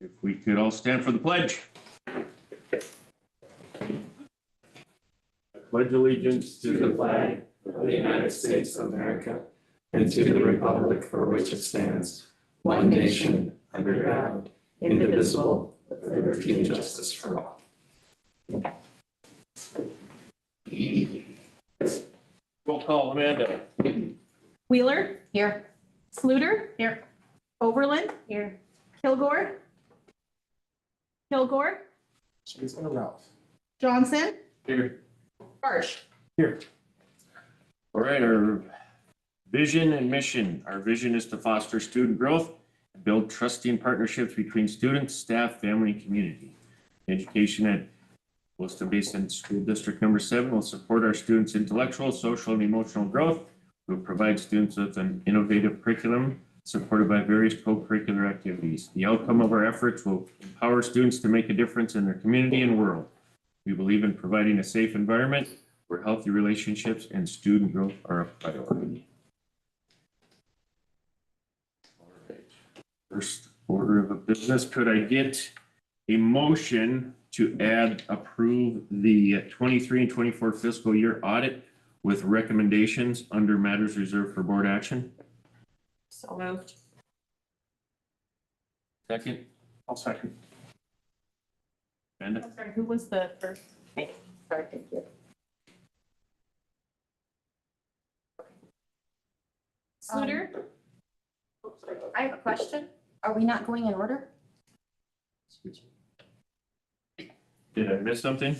If we could all stand for the pledge. I pledge allegiance to the flag of the United States of America and to the republic for which it stands, one nation, under God, indivisible, with liberty and justice for all. Roll call, Amanda. Wheeler. Here. Sluter. Here. Overland. Here. Kilgore. Kilgore. She's gonna Ralph. Johnson. Here. Barsh. Here. All right, our vision and mission. Our vision is to foster student growth and build trusting partnerships between students, staff, family, and community. Education at Williston Basin School District Number 7 will support our students' intellectual, social, and emotional growth. We will provide students with an innovative curriculum supported by various co-curricular activities. The outcome of our efforts will empower students to make a difference in their community and world. We believe in providing a safe environment where healthy relationships and student growth are a priority. All right. First order of business, could I get a motion to approve the 23 and 24 fiscal year audit with recommendations under matters reserved for board action? So moved. Second? I'll second. Amanda? I'm sorry, who was the first? Okay. Sorry, thank you. Sluter. I have a question. Are we not going in order? Did I miss something?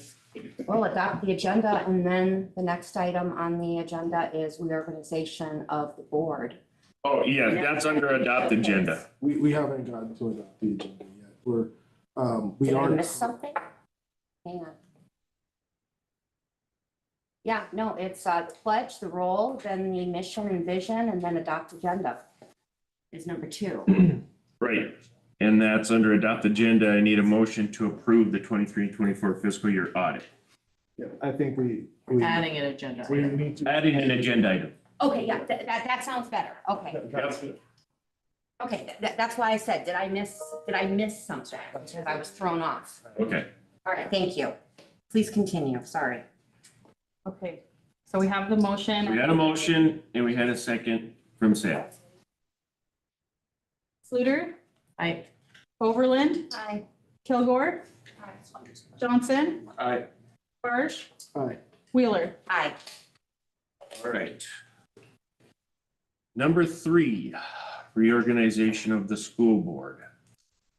Well, adopt the agenda, and then the next item on the agenda is reorganization of the board. Oh, yeah, that's under adopt agenda. We haven't gotten to adopt the agenda yet. We Did I are. miss something? Hang on. Yeah, no, it's the pledge, the role, then the mission and vision, and then adopt agenda is number 2. Right. And that's under adopt agenda. I need a motion to approve the 23 and 24 fiscal year audit. Yeah, I think we Adding an agenda. we need to. Adding an agenda item. Okay, yeah, that sounds better. Okay. Okay, that's why I said, did I miss something? Because I was thrown off. Okay. All right, thank you. Please continue, sorry. Okay, so we have the motion. We had a motion and we had a second from Sam. Sluter. Aye. Overland. Aye. Kilgore. Johnson. Aye. Barsh. Aye. Wheeler. Aye. All right. Number 3, reorganization of the school board.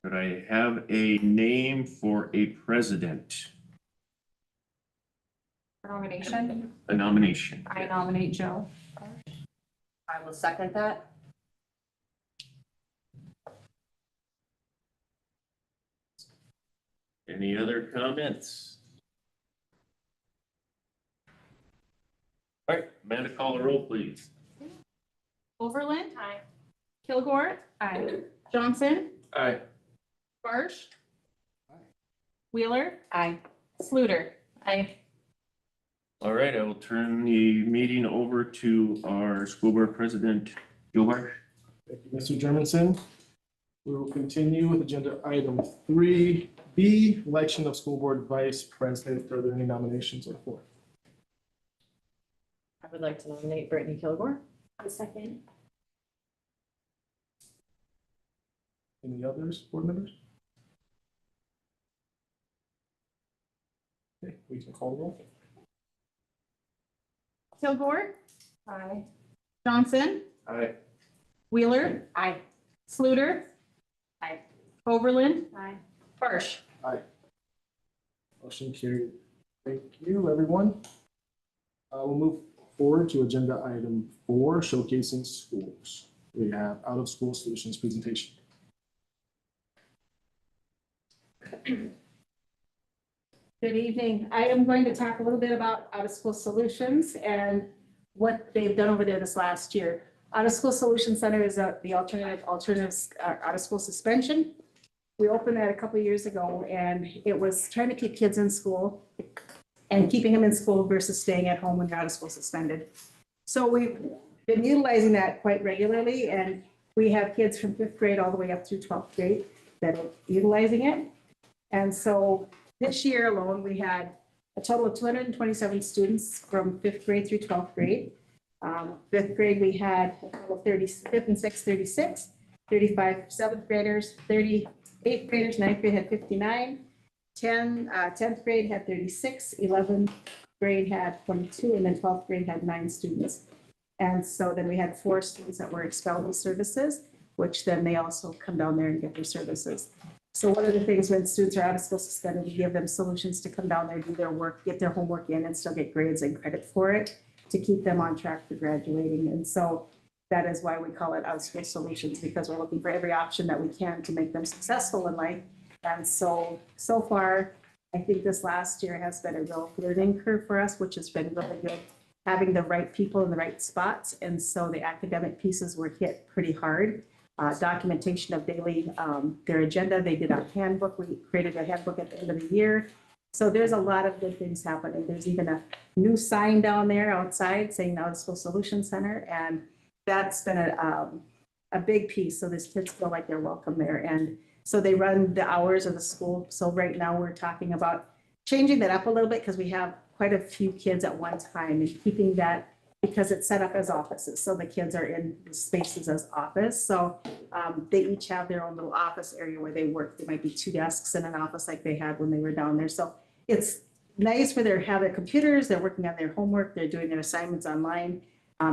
Could I have a name for a president? Nomination. A nomination. I nominate Joe. I will second that. Any other comments? All right, Amanda, call the roll, please. Overland. Aye. Kilgore. Aye. Johnson. Aye. Barsh. Wheeler. Aye. Sluter. Aye. All right, I will turn the meeting over to our school board president, Joe Barsh. Thank you, Mr. Germanson. We will continue with agenda item 3B, election of school board vice president. Are there any nominations on the floor? I would like to nominate Brittany Kilgore. A second. Any others, board members? Okay, we can call the roll. Kilgore. Aye. Johnson. Aye. Wheeler. Aye. Sluter. Aye. Overland. Aye. Barsh. Motion carried. Thank you, everyone. We'll move forward to agenda item 4, showcasing schools. We have out of school solutions presentation. Good evening. I am going to talk a little bit about out-of-school solutions and what they've done over there this last year. Out-of-school Solution Center is the alternatives out-of-school suspension. We opened that a couple of years ago, and it was trying to keep kids in school and keeping them in school versus staying at home when they're out of school suspended. So we've been utilizing that quite regularly, and we have kids from 5th grade all the way up through 12th grade. that are utilizing it. And so this year alone, we had a total of 227 students from 5th grade through 12th grade. 5th grade, we had a total of 35th and 6th, 36, 35 7th graders, 38th graders, 9th grade had 59, 10th grade had 36, 11th grade had 22, and then 12th grade had 9 students. And so then we had 4 students that were expelled with services, which then they also come down there and get their services. So one of the things when students are out of school suspended, we give them solutions to come down there, do their work, get their homework in, and still get grades and credit for it to keep them on track for graduating. And so that is why we call it out of school solutions, because we're looking for every option that we can to make them successful in life. And so far, I think this last year has been a real learning curve for us, which has been really good, having the right people in the right spots. And so the academic pieces were hit pretty hard. Documentation of daily, their agenda. They did a handbook. We created a handbook at the end of the year. So there's a lot of good things happening. There's even a new sign down there outside saying Out of School Solution Center. And that's been a big piece. So these kids feel like they're welcome there. And so they run the hours of the school. So right now we're talking about changing that up a little bit because we have quite a few kids at one time and keeping that because it's set up as offices. So the kids are in the spaces as office. So they each have their own little office area where they work. There might be 2 desks in an office like they had when they were down there. So it's nice where they have their computers, they're working on their homework, they're doing their assignments online.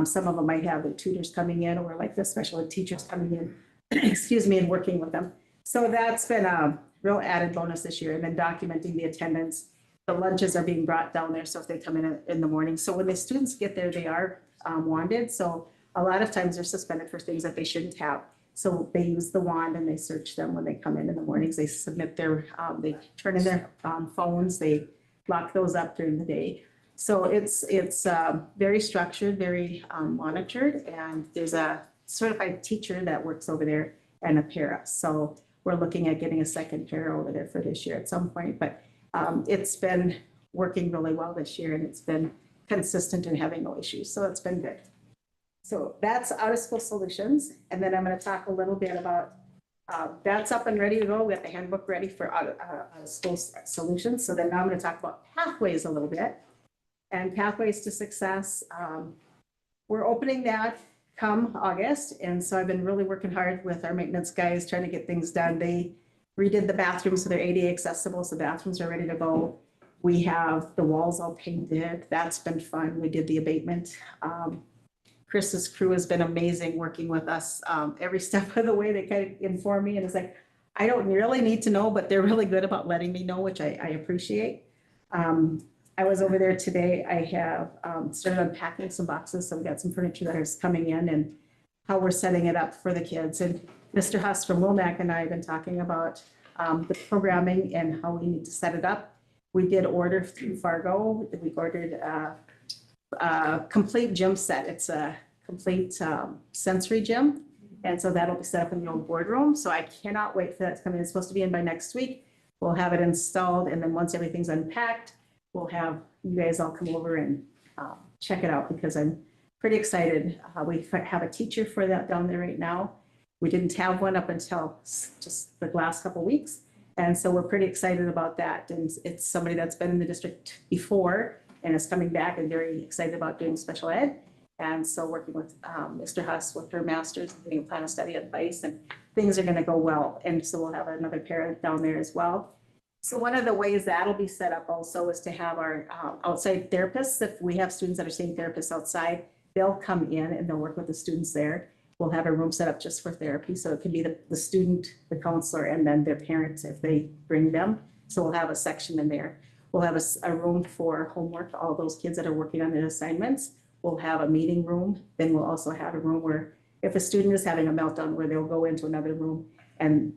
Some of them might have their tutors coming in or like the special ed teachers coming in, excuse me, and working with them. So that's been a real added bonus this year. And then documenting the attendance. The lunches are being brought down there, so if they come in the morning. So when the students get there, they are wanded. So a lot of times they're suspended for things that they shouldn't have. So they use the wand and they search them when they come in the mornings. They submit their, they turn in their phones, they lock those up during the day. So it's very structured, very monitored, and there's a certified teacher that works over there and a para. So we're looking at getting a second para over there for this year at some point, but it's been working really well this year and it's been consistent and having no issues. So it's been good. So that's Out of School Solutions. And then I'm going to talk a little bit about that's up and ready to go. We got the handbook ready for Out of School Solutions. So then now I'm going to talk about pathways a little bit and pathways to success. We're opening that come August. And so I've been really working hard with our maintenance guys trying to get things done. They redid the bathrooms so they're ADA accessible, so bathrooms are ready to go. We have the walls all painted. That's been fun. We did the abatement. Chris's crew has been amazing working with us every step of the way. They kind of inform me and it's like, I don't really need to know, but they're really good about letting me know, which I appreciate. I was over there today. I have started unpacking some boxes. So we got some furniture that is coming in and how we're setting it up for the kids. And Mr. Huss from Womack and I have been talking about the programming and how we need to set it up. We did order through Fargo. We ordered a complete gym set. It's a complete sensory gym. And so that'll be set up in the old boardroom. So I cannot wait for that to come in. It's supposed to be in by next week. We'll have it installed. And then once everything's unpacked, we'll have you guys all come over and check it out because I'm pretty excited. We have a teacher for that down there right now. We didn't have one up until just the last couple of weeks. And so we're pretty excited about that. And it's somebody that's been in the district before and is coming back and very excited about doing special ed. And so working with Mr. Huss with her master's, getting a plan of study advice, and things are going to go well. And so we'll have another parent down there as well. So one of the ways that'll be set up also is to have our outside therapists. If we have students that are seeing therapists outside, they'll come in and they'll work with the students there. We'll have a room set up just for therapy. So it can be the student, the counselor, and then their parents if they bring them. So we'll have a section in there. We'll have a room for homework, all those kids that are working on their assignments. We'll have a meeting room. Then we'll also have a room where if a student is having a meltdown, where they'll go into another room and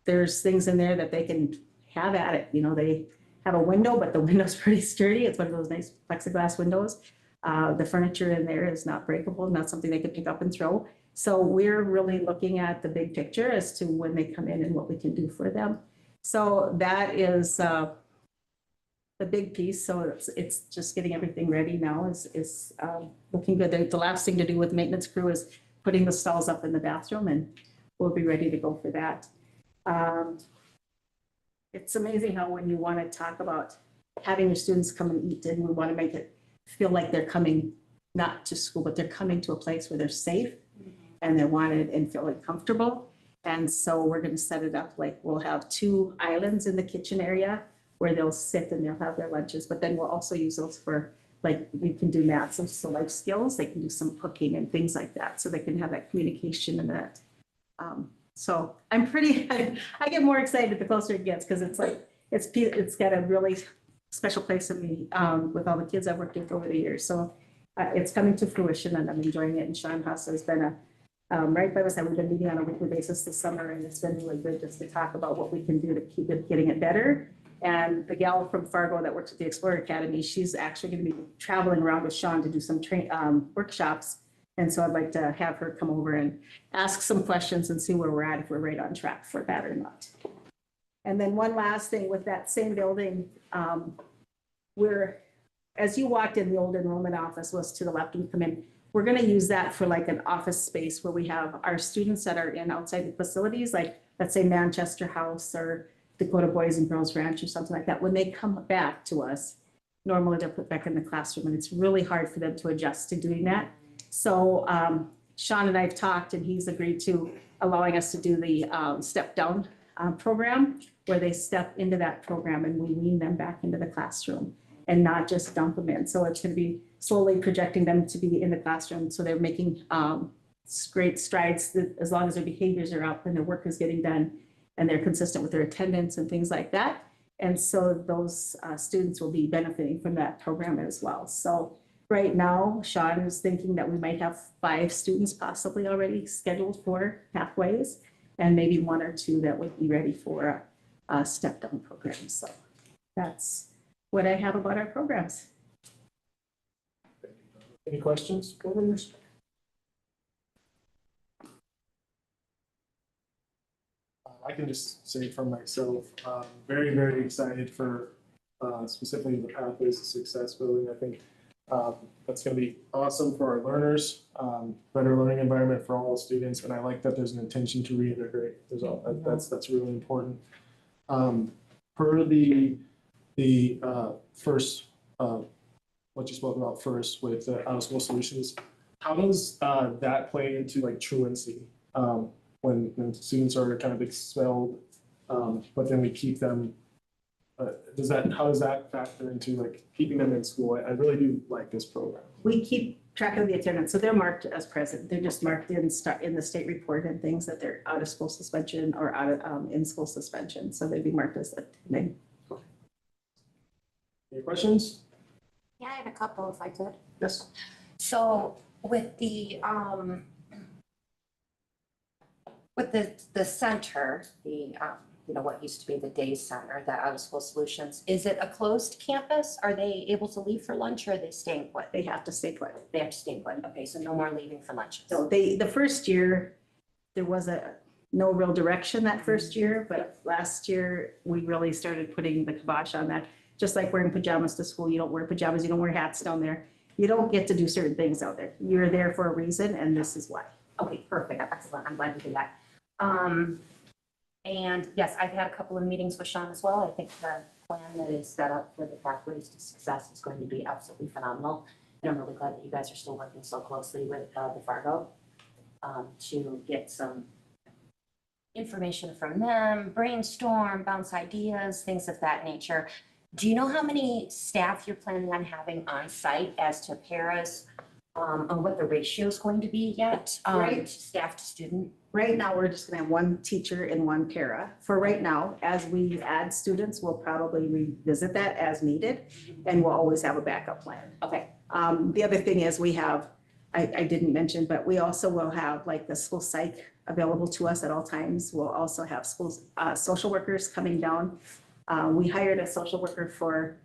there's things in there that they can have at it. You know, they have a window, but the window's pretty sturdy. It's one of those nice plexiglass windows. The furniture in there is not breakable, not something they can pick up and throw. So we're really looking at the big picture as to when they come in and what we can do for them. So that is the big piece. So it's just getting everything ready now is looking good. The last thing to do with maintenance crew is putting the stalls up in the bathroom and we'll be ready to go for that. It's amazing how when you want to talk about having your students come and eat, and we want to make it feel like they're coming not to school, but they're coming to a place where they're safe and they're wanted and feeling comfortable. And so we're going to set it up like we'll have 2 islands in the kitchen area where they'll sit and they'll have their lunches, but then we'll also use those for, like, you can do math, so life skills, they can do some cooking and things like that, so they can have that communication and that. So I'm pretty, I get more excited the closer it gets, because it's like, it's got a really special place in me, with all the kids I've worked with over the years, so it's coming to fruition and I'm enjoying it, and Sean Huss has been right by my side. We've been meeting on a weekly basis this summer, and it's been really good just to talk about what we can do to keep it, getting it better. And the gal from Fargo that works at the Explorer Academy, she's actually going to be traveling around with Sean to do some workshops. And so I'd like to have her come over and ask some questions and see where we're at, if we're right on track for that or not. And then one last thing with that same building, as you walked in, the old enrollment office was to the left when you come in. We're going to use that for like an office space where we have our students that are in outside the facilities, like let's say Manchester House or Dakota Boys and Girls Ranch or something like that. When they come back to us, normally they're put back in the classroom, and it's really hard for them to adjust to doing that. So Sean and I have talked, and he's agreed to allowing us to do the step down program, where they step into that program and we wean them back into the classroom and not just dump them in. So it's going to be slowly projecting them to be in the classroom. So they're making great strides as long as their behaviors are up and their work is getting done and they're consistent with their attendance and things like that. And so those students will be benefiting from that program as well. So right now, Sean is thinking that we might have 5 students possibly already scheduled for pathways, and maybe 1 or 2 that would be ready for a step down program. So that's what I have about our programs. Any questions, board members? I can just say for myself, very, very excited for specifically the Pathways to Success building. I think that's going to be awesome for our learners, better learning environment for all students, and I like that there's an intention to reintegrate. That's really important. Per the first what you spoke about first with the out of school solutions, how does that play into like truancy when students are kind of expelled, but then we keep them? How does that factor into like keeping them in school? I really do like this program. We keep track of the attendance, so they're marked as present. They're just marked in the state report and things that they're out of school suspension or out of in school suspension. So they'd be marked as attending. Any questions? Yeah, I have a couple if I could. Yes. So with the center, what used to be the day center, the out of school solutions, is it a closed campus? Are they able to leave for lunch, or are they staying put? They have to stay put. They have to stay put. Okay, so no more leaving for lunches. So the first year, there was no real direction that first year, but last year we really started putting the kibosh on that. Just like wearing pajamas to school, you don't wear pajamas, you don't wear hats down there. You don't get to do certain things out there. You're there for a reason, and this is why. Okay, perfect. Excellent. I'm glad to hear that. And yes, I've had a couple of meetings with Sean as well. I think the plan that is set up for the Pathways to Success is going to be absolutely phenomenal. And I'm really glad that you guys are still working so closely with the Fargo to get some information from them, brainstorm, bounce ideas, things of that nature. Do you know how many staff you're planning on having on site as to paras, on what the ratio is going to be yet? Right. Staff to student? Right now, we're just gonna have 1 teacher and 1 para for right now. As we add students, we'll probably revisit that as needed, and we'll always have a backup plan. Okay. The other thing is we have, I didn't mention, but we also will have like the school psych available to us at all times. We'll also have schools, social workers coming down. We hired a social worker for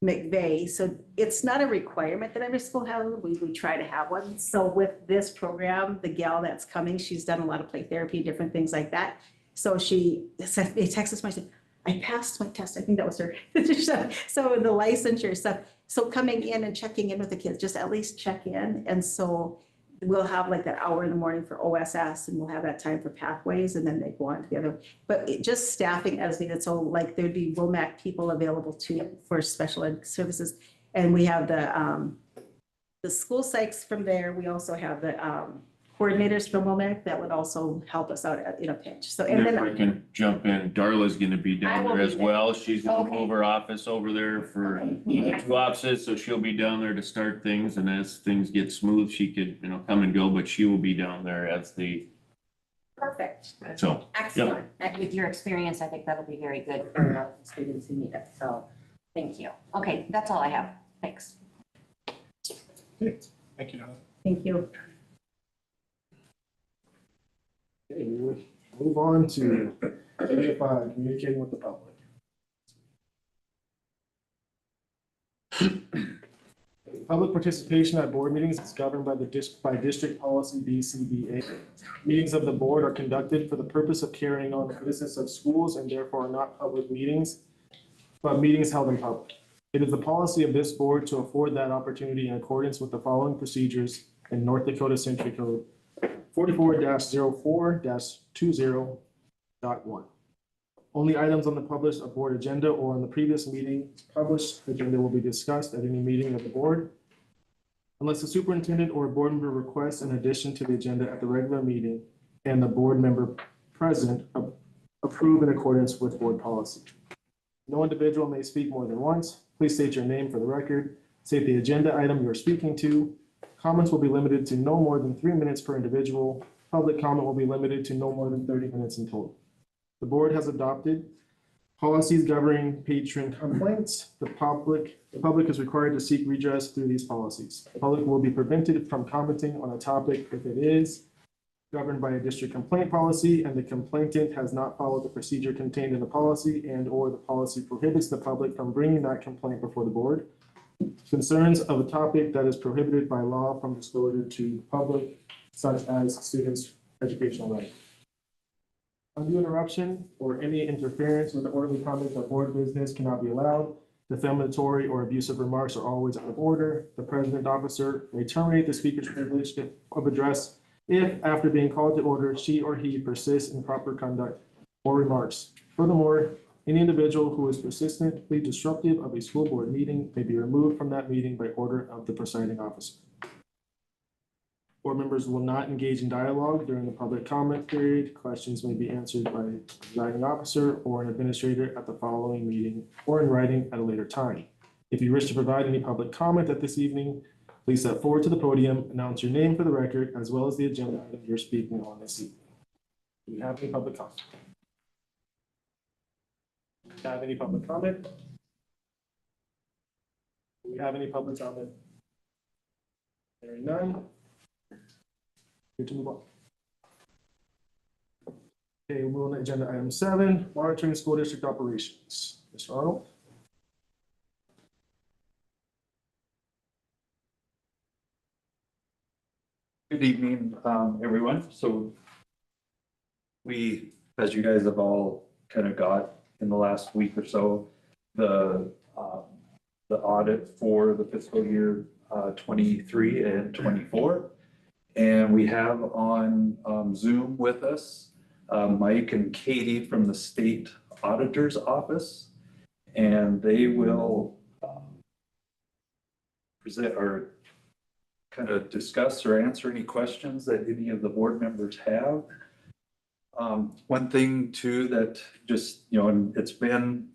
McVeigh, so it's not a requirement that every school has. We try to have one. So with this program, the gal that's coming, she's done a lot of play therapy, different things like that. So she sent me a text this morning, I passed my test. I think that was her. So the licensure stuff. So coming in and checking in with the kids, just at least check in. And so we'll have like that hour in the morning for OSS and we'll have that time for pathways and then they go on to the other. But just staffing as needed. So like there'd be WOMAC people available too for special ed services. And we have the school psychs from there. We also have the coordinators from WOMAC that would also help us out in a pinch. So, and If I then, can jump in, Darla's gonna be I down will there be as there. well. She's gonna Okay. move her office over there for two offices, so she'll be down there to start things, and as things get smooth, she could, come and go, but she will be down there as Perfect. so. Excellent. And with your experience, I think that'll be very good for students who need it. So, thank you. Okay, that's all I have. Thanks. Thank you, Donna. thank you. Okay, we will move on to AFI, communicating with the public. Public participation at board meetings is governed by district policy BCBA. Meetings of the board are conducted for the purpose of carrying on the business of schools and therefore are not public meetings, but meetings held in public. It is the policy of this board to afford that opportunity in accordance with the following procedures in North Dakota Century Code 44-04-20.1. Only items on the published board agenda or on the previous meeting published agenda will be discussed at any meeting of the board. Unless the superintendent or a board member requests an addition to the agenda at the regular meeting and the board member present approve in accordance with board policy. No individual may speak more than once. Please state your name for the record. State the agenda item you are speaking to. Comments will be limited to no more than 3 minutes per individual. Public comment will be limited to no more than 30 minutes in total. The board has adopted policies governing patron complaints. The public is required to seek redress through these policies. The public will be prevented from commenting on a topic if it is governed by a district complaint policy and the complainant has not followed the procedure contained in the policy and/or the policy prohibits the public from bringing that complaint before the board. Concerns of a topic that is prohibited by law from disclosure to public, such as students' educational rights. Undue interruption or any interference with the orderly conduct of board business cannot be allowed. Defamatory or abusive remarks are always out of order. The president officer may terminate the speaker's privilege of address if, after being called to order, she or he persists in proper conduct or remarks. Furthermore, any individual who is persistently disruptive of a school board meeting may be removed from that meeting by order of the presiding officer. Board members will not engage in dialogue during the public comment period. Questions may be answered by the presiding officer or an administrator at the following meeting or in writing at a later time. If you wish to provide any public comment at this evening, please step forward to the podium, announce your name for the record, as well as the agenda item you're speaking on this evening. Do we have any public comment? Do we have any public comment? Do we have any public comment? Hearing none. Good to move on. Okay, we'll move on to agenda item 7, monitoring school district operations. Mr. Arnold? Good evening, everyone. So we, as you guys have all kind of got in the last week or so, the audit for the fiscal year 23 and 24. And we have on Zoom with us Mike and Katie from the State Auditor's Office. And they will present or kind of discuss or answer any questions that any of the board members have. One thing too that just, and it's been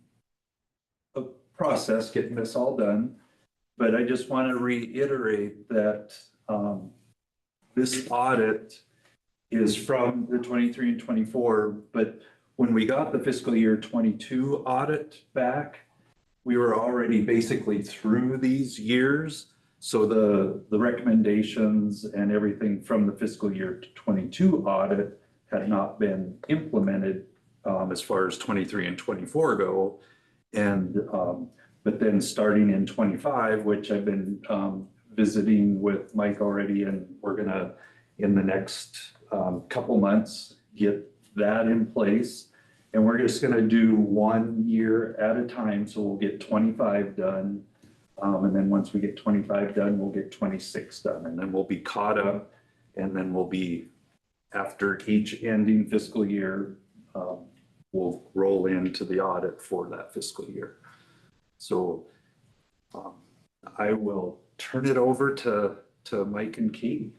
a process getting this all done, but I just want to reiterate that this audit is from the 23 and 24, but when we got the fiscal year 22 audit back, we were already basically through these years. So the recommendations and everything from the fiscal year 22 audit had not been implemented as far as 23 and 24 go. And but then starting in 25, which I've been visiting with Mike already, and we're gonna, in the next couple months, get that in place. And we're just gonna do 1 year at a time. So we'll get 25 done. And then once we get 25 done, we'll get 26 done. And then we'll be caught up And then we'll be, after each ending fiscal year, we'll roll into the audit for that fiscal year. So I will turn it over to Mike and Key.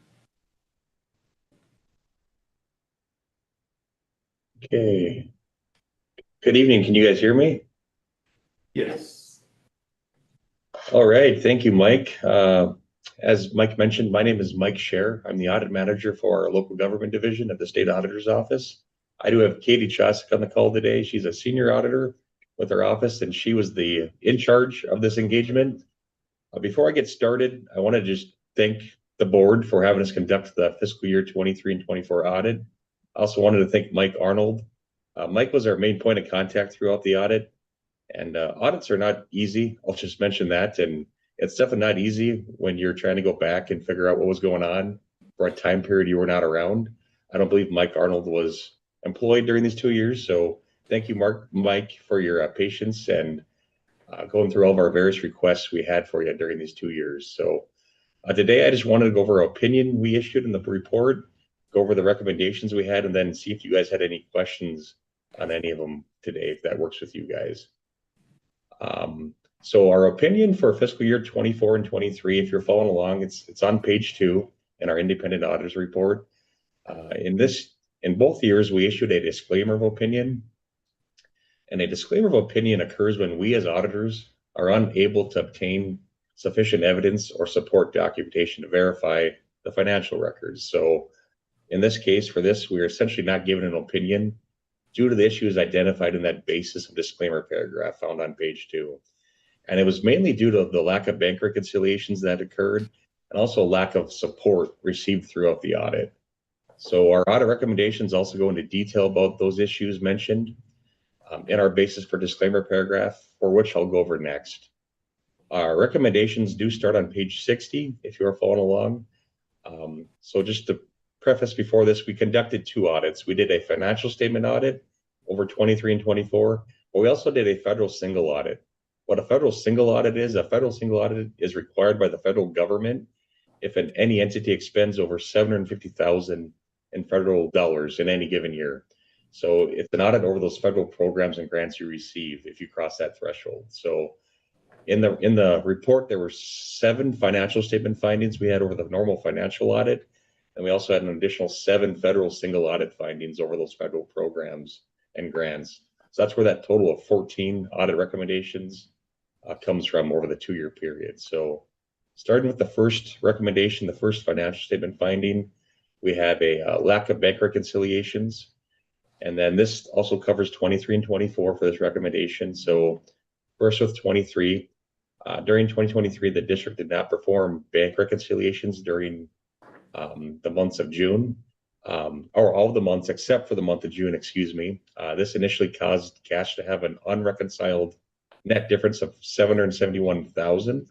Okay. Good evening. Can you guys hear me? Yes. All right. Thank you, Mike. As Mike mentioned, my name is Mike Scher. I'm the audit manager for our local government division of the state auditor's office. I do have Katie Chosick on the call today. She's a senior auditor with our office, and she was in charge of this engagement. Before I get started, I want to just thank the board for having us conduct the fiscal year 23 and 24 audit. I also wanted to thank Mike Arnold. Mike was our main point of contact throughout the audit, and audits are not easy. I'll just mention that, and it's definitely not easy when you're trying to go back and figure out what was going on for a time period you were not around. I don't believe Mike Arnold was employed during these 2 years, so thank you, Mike, for your patience and going through all of our various requests we had for you during these 2 years. So today I just wanted to go over our opinion we issued in the report, go over the recommendations we had, and then see if you guys had any questions on any of them today, if that works with you guys. So our opinion for fiscal year 24 and 23, if you're following along, it's on page 2 in our independent auditors report. In both years, we issued a disclaimer of opinion. And a disclaimer of opinion occurs when we as auditors are unable to obtain sufficient evidence or support documentation to verify the financial records. So in this case, for this, we are essentially not given an opinion due to the issues identified in that basis of disclaimer paragraph found on page 2. And it was mainly due to the lack of bank reconciliations that occurred and also lack of support received throughout the audit. So our audit recommendations also go into detail about those issues mentioned in our basis for disclaimer paragraph, for which I'll go over next. Our recommendations do start on page 60, if you are following along. So just to preface before this, we conducted 2 audits. We did a financial statement audit over 23 and 24, but we also did a federal single audit. What a federal single audit is required by the federal government if any entity expends over $750,000 in federal dollars in any given year. So it's an audit over those federal programs and grants you receive if you cross that threshold. So in the report, there were 7 financial statement findings we had over the normal financial audit, and we also had an additional 7 federal single audit findings over those federal programs and grants. So that's where that total of 14 audit recommendations comes from over the 2-year period. So starting with the first recommendation, the first financial statement finding, we have a lack of bank reconciliations. And then this also covers 23 and 24 for this recommendation. So first with 23, during 2023, the district did not perform bank reconciliations during the months of June, or all of the months except for the month of June, excuse me. This initially caused cash to have an unreconciled net difference of $771,000.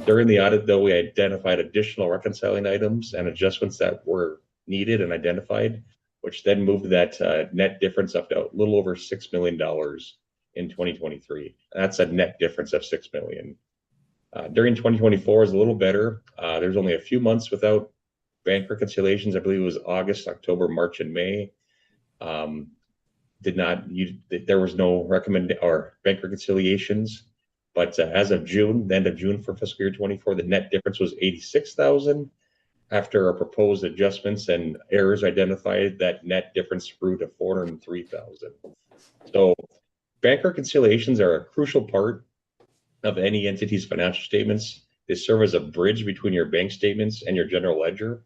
During the audit, though, we identified additional reconciling items and adjustments that were needed and identified, which then moved that net difference up to a little over $6 million in 2023. That's a net difference of $6 million. During 2024 is a little better. There's only a few months without bank reconciliations. I believe it was August, October, March, and May. There was no bank reconciliations, but as of June, the end of June for fiscal year 24, the net difference was $86,000. After our proposed adjustments and errors identified, that net difference grew to $403,000. So bank reconciliations are a crucial part of any entity's financial statements. They serve as a bridge between your bank statements and your general ledger.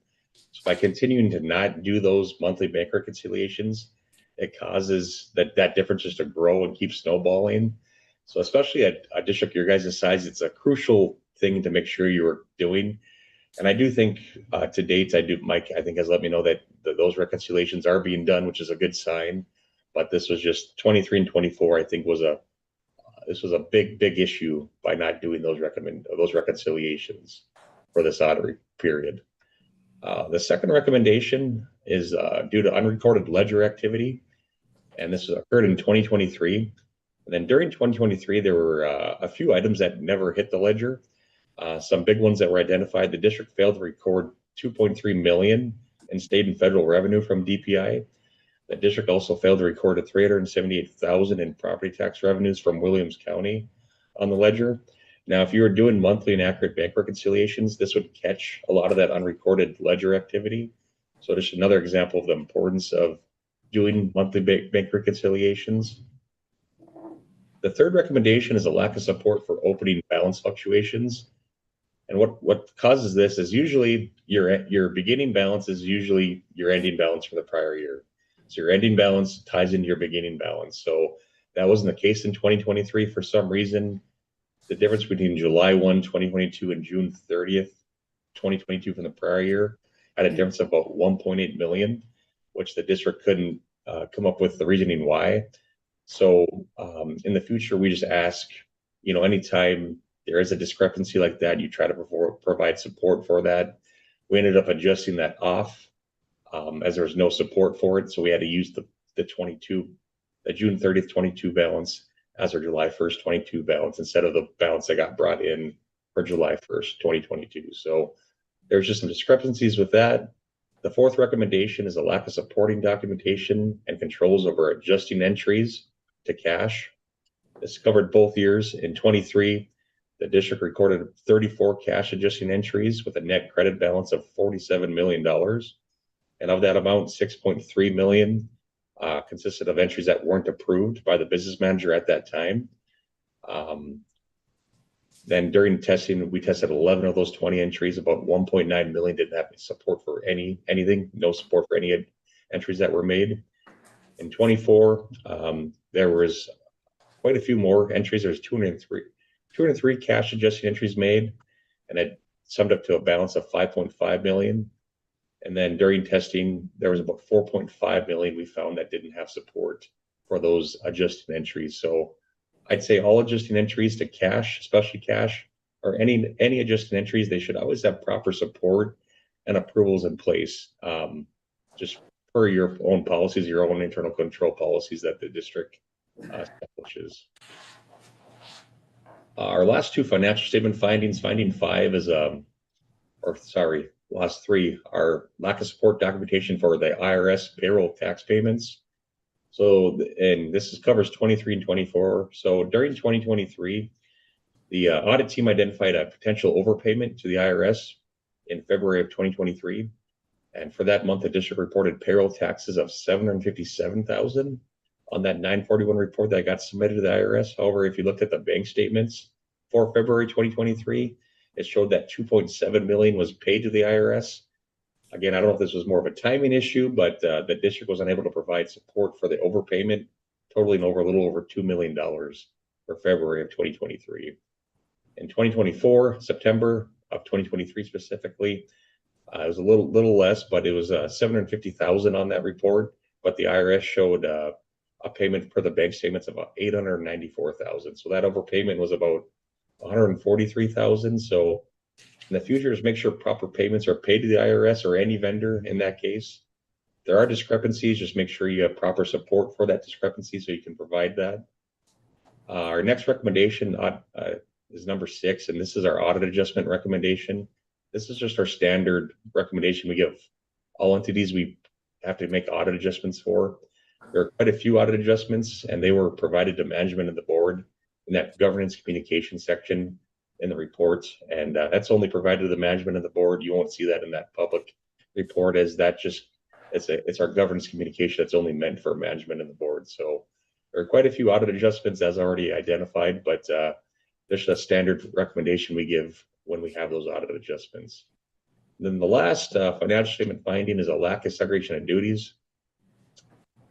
So by continuing to not do those monthly bank reconciliations, it causes that difference just to grow and keep snowballing. So especially at a district your guys' size, it's a crucial thing to make sure you're doing. And I do think to date, Mike, I think has let me know that those reconciliations are being done, which is a good sign. But this was just 23 and 24, I think this was a big issue by not doing those reconciliations for this audit period. The second recommendation is due to unrecorded ledger activity, and this occurred in 2023. And then during 2023, there were a few items that never hit the ledger. Some big ones that were identified: the district failed to record 2.3 million in state and federal revenue from DPI. The district also failed to record a 378,000 in property tax revenues from Williams County on the ledger. Now, if you were doing monthly and accurate bank reconciliations, this would catch a lot of that unrecorded ledger activity. So just another example of the importance of doing monthly bank reconciliations. The third recommendation is a lack of support for opening balance fluctuations. And what causes this is usually your beginning balance is usually your ending balance for the prior year. So your ending balance ties into your beginning balance. So that wasn't the case in 2023 for some reason. The difference between July 1, 2022 and June 30th, 2022 from the prior year had a difference of about 1.8 million, which the district couldn't come up with the reasoning why. So in the future, we just ask, anytime there is a discrepancy like that, you try to provide support for that. We ended up adjusting that off as there was no support for it. So we had to use the June 30th, 22 balance as our July 1st, 22 balance instead of the balance that got brought in for July 1st, 2022. So there's just some discrepancies with that. The fourth recommendation is a lack of supporting documentation and controls over adjusting entries to cash. This covered both years. In 23, the district recorded 34 cash adjusting entries with a net credit balance of $47 million. And of that amount, 6.3 million consisted of entries that weren't approved by the business manager at that time. Then during testing, we tested 11 of those 20 entries. About 1.9 million didn't have support for anything, no support for any entries that were made. In 24, there was quite a few more entries. There's 203 cash adjusting entries made, and it summed up to a balance of 5.5 million. And then during testing, there was about 4.5 million we found that didn't have support for those adjusting entries. So I'd say all adjusting entries to cash, especially cash, or any adjusting entries, they should always have proper support and approvals in place, just per your own policies, your own internal control policies that the district establishes. Our last two financial statement findings, finding 5 is, last 3 are lack of support documentation for the IRS payroll tax payments. So, and this covers 23 and 24. So during 2023, the audit team identified a potential overpayment to the IRS in February of 2023. And for that month, the district reported payroll taxes of $757,000 on that 941 report that got submitted to the IRS. However, if you looked at the bank statements for February 2023, it showed that 2.7 million was paid to the IRS. Again, I don't know if this was more of a timing issue, but the district was unable to provide support for the overpayment, totaling a little over $2 million for February of 2023. In 2024, September of 2023 specifically, it was a little less, but it was $750,000 on that report. But the IRS showed a payment per the bank statements of about $894,000. So that overpayment was about $143,000. So in the future, just make sure proper payments are paid to the IRS or any vendor in that case. If there are discrepancies, just make sure you have proper support for that discrepancy so you can provide that. Our next recommendation is number 6, and this is our audit adjustment recommendation. This is just our standard recommendation we give all entities we have to make audit adjustments for. There are quite a few audit adjustments, and they were provided to management and the board in that governance communication section in the report, and that's only provided to the management and the board. You won't see that in that public report, as that just it's our governance communication that's only meant for management and the board. So there are quite a few audit adjustments as already identified, but there's a standard recommendation we give when we have those audit adjustments. And then the last financial statement finding is a lack of segregation of duties.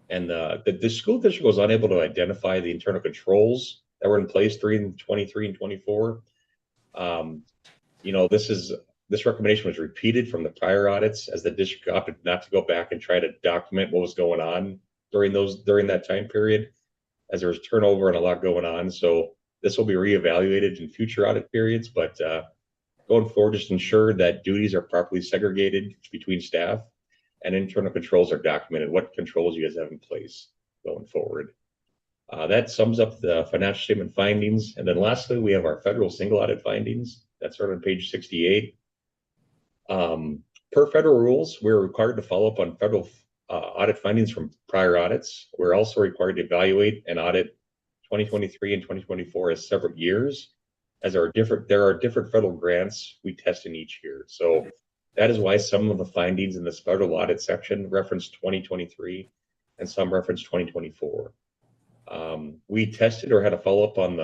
And the school district was unable to identify the internal controls that were in place during 23 and 24. This recommendation was repeated from the prior audits as the district opted not to go back and try to document what was going on during that time period, as there was turnover and a lot going on. So this will be reevaluated in future audit periods, but going forward, just ensure that duties are properly segregated between staff and internal controls are documented, what controls you guys have in place going forward. That sums up the financial statement findings. And then lastly, we have our federal single audit findings. That's right on page 68. Per federal rules, we're required to follow up on federal audit findings from prior audits. We're also required to evaluate and audit 2023 and 2024 as separate years, as there are different federal grants we test in each year. So that is why some of the findings in this federal audit section reference 2023 and some reference 2024. We tested or had a follow-up on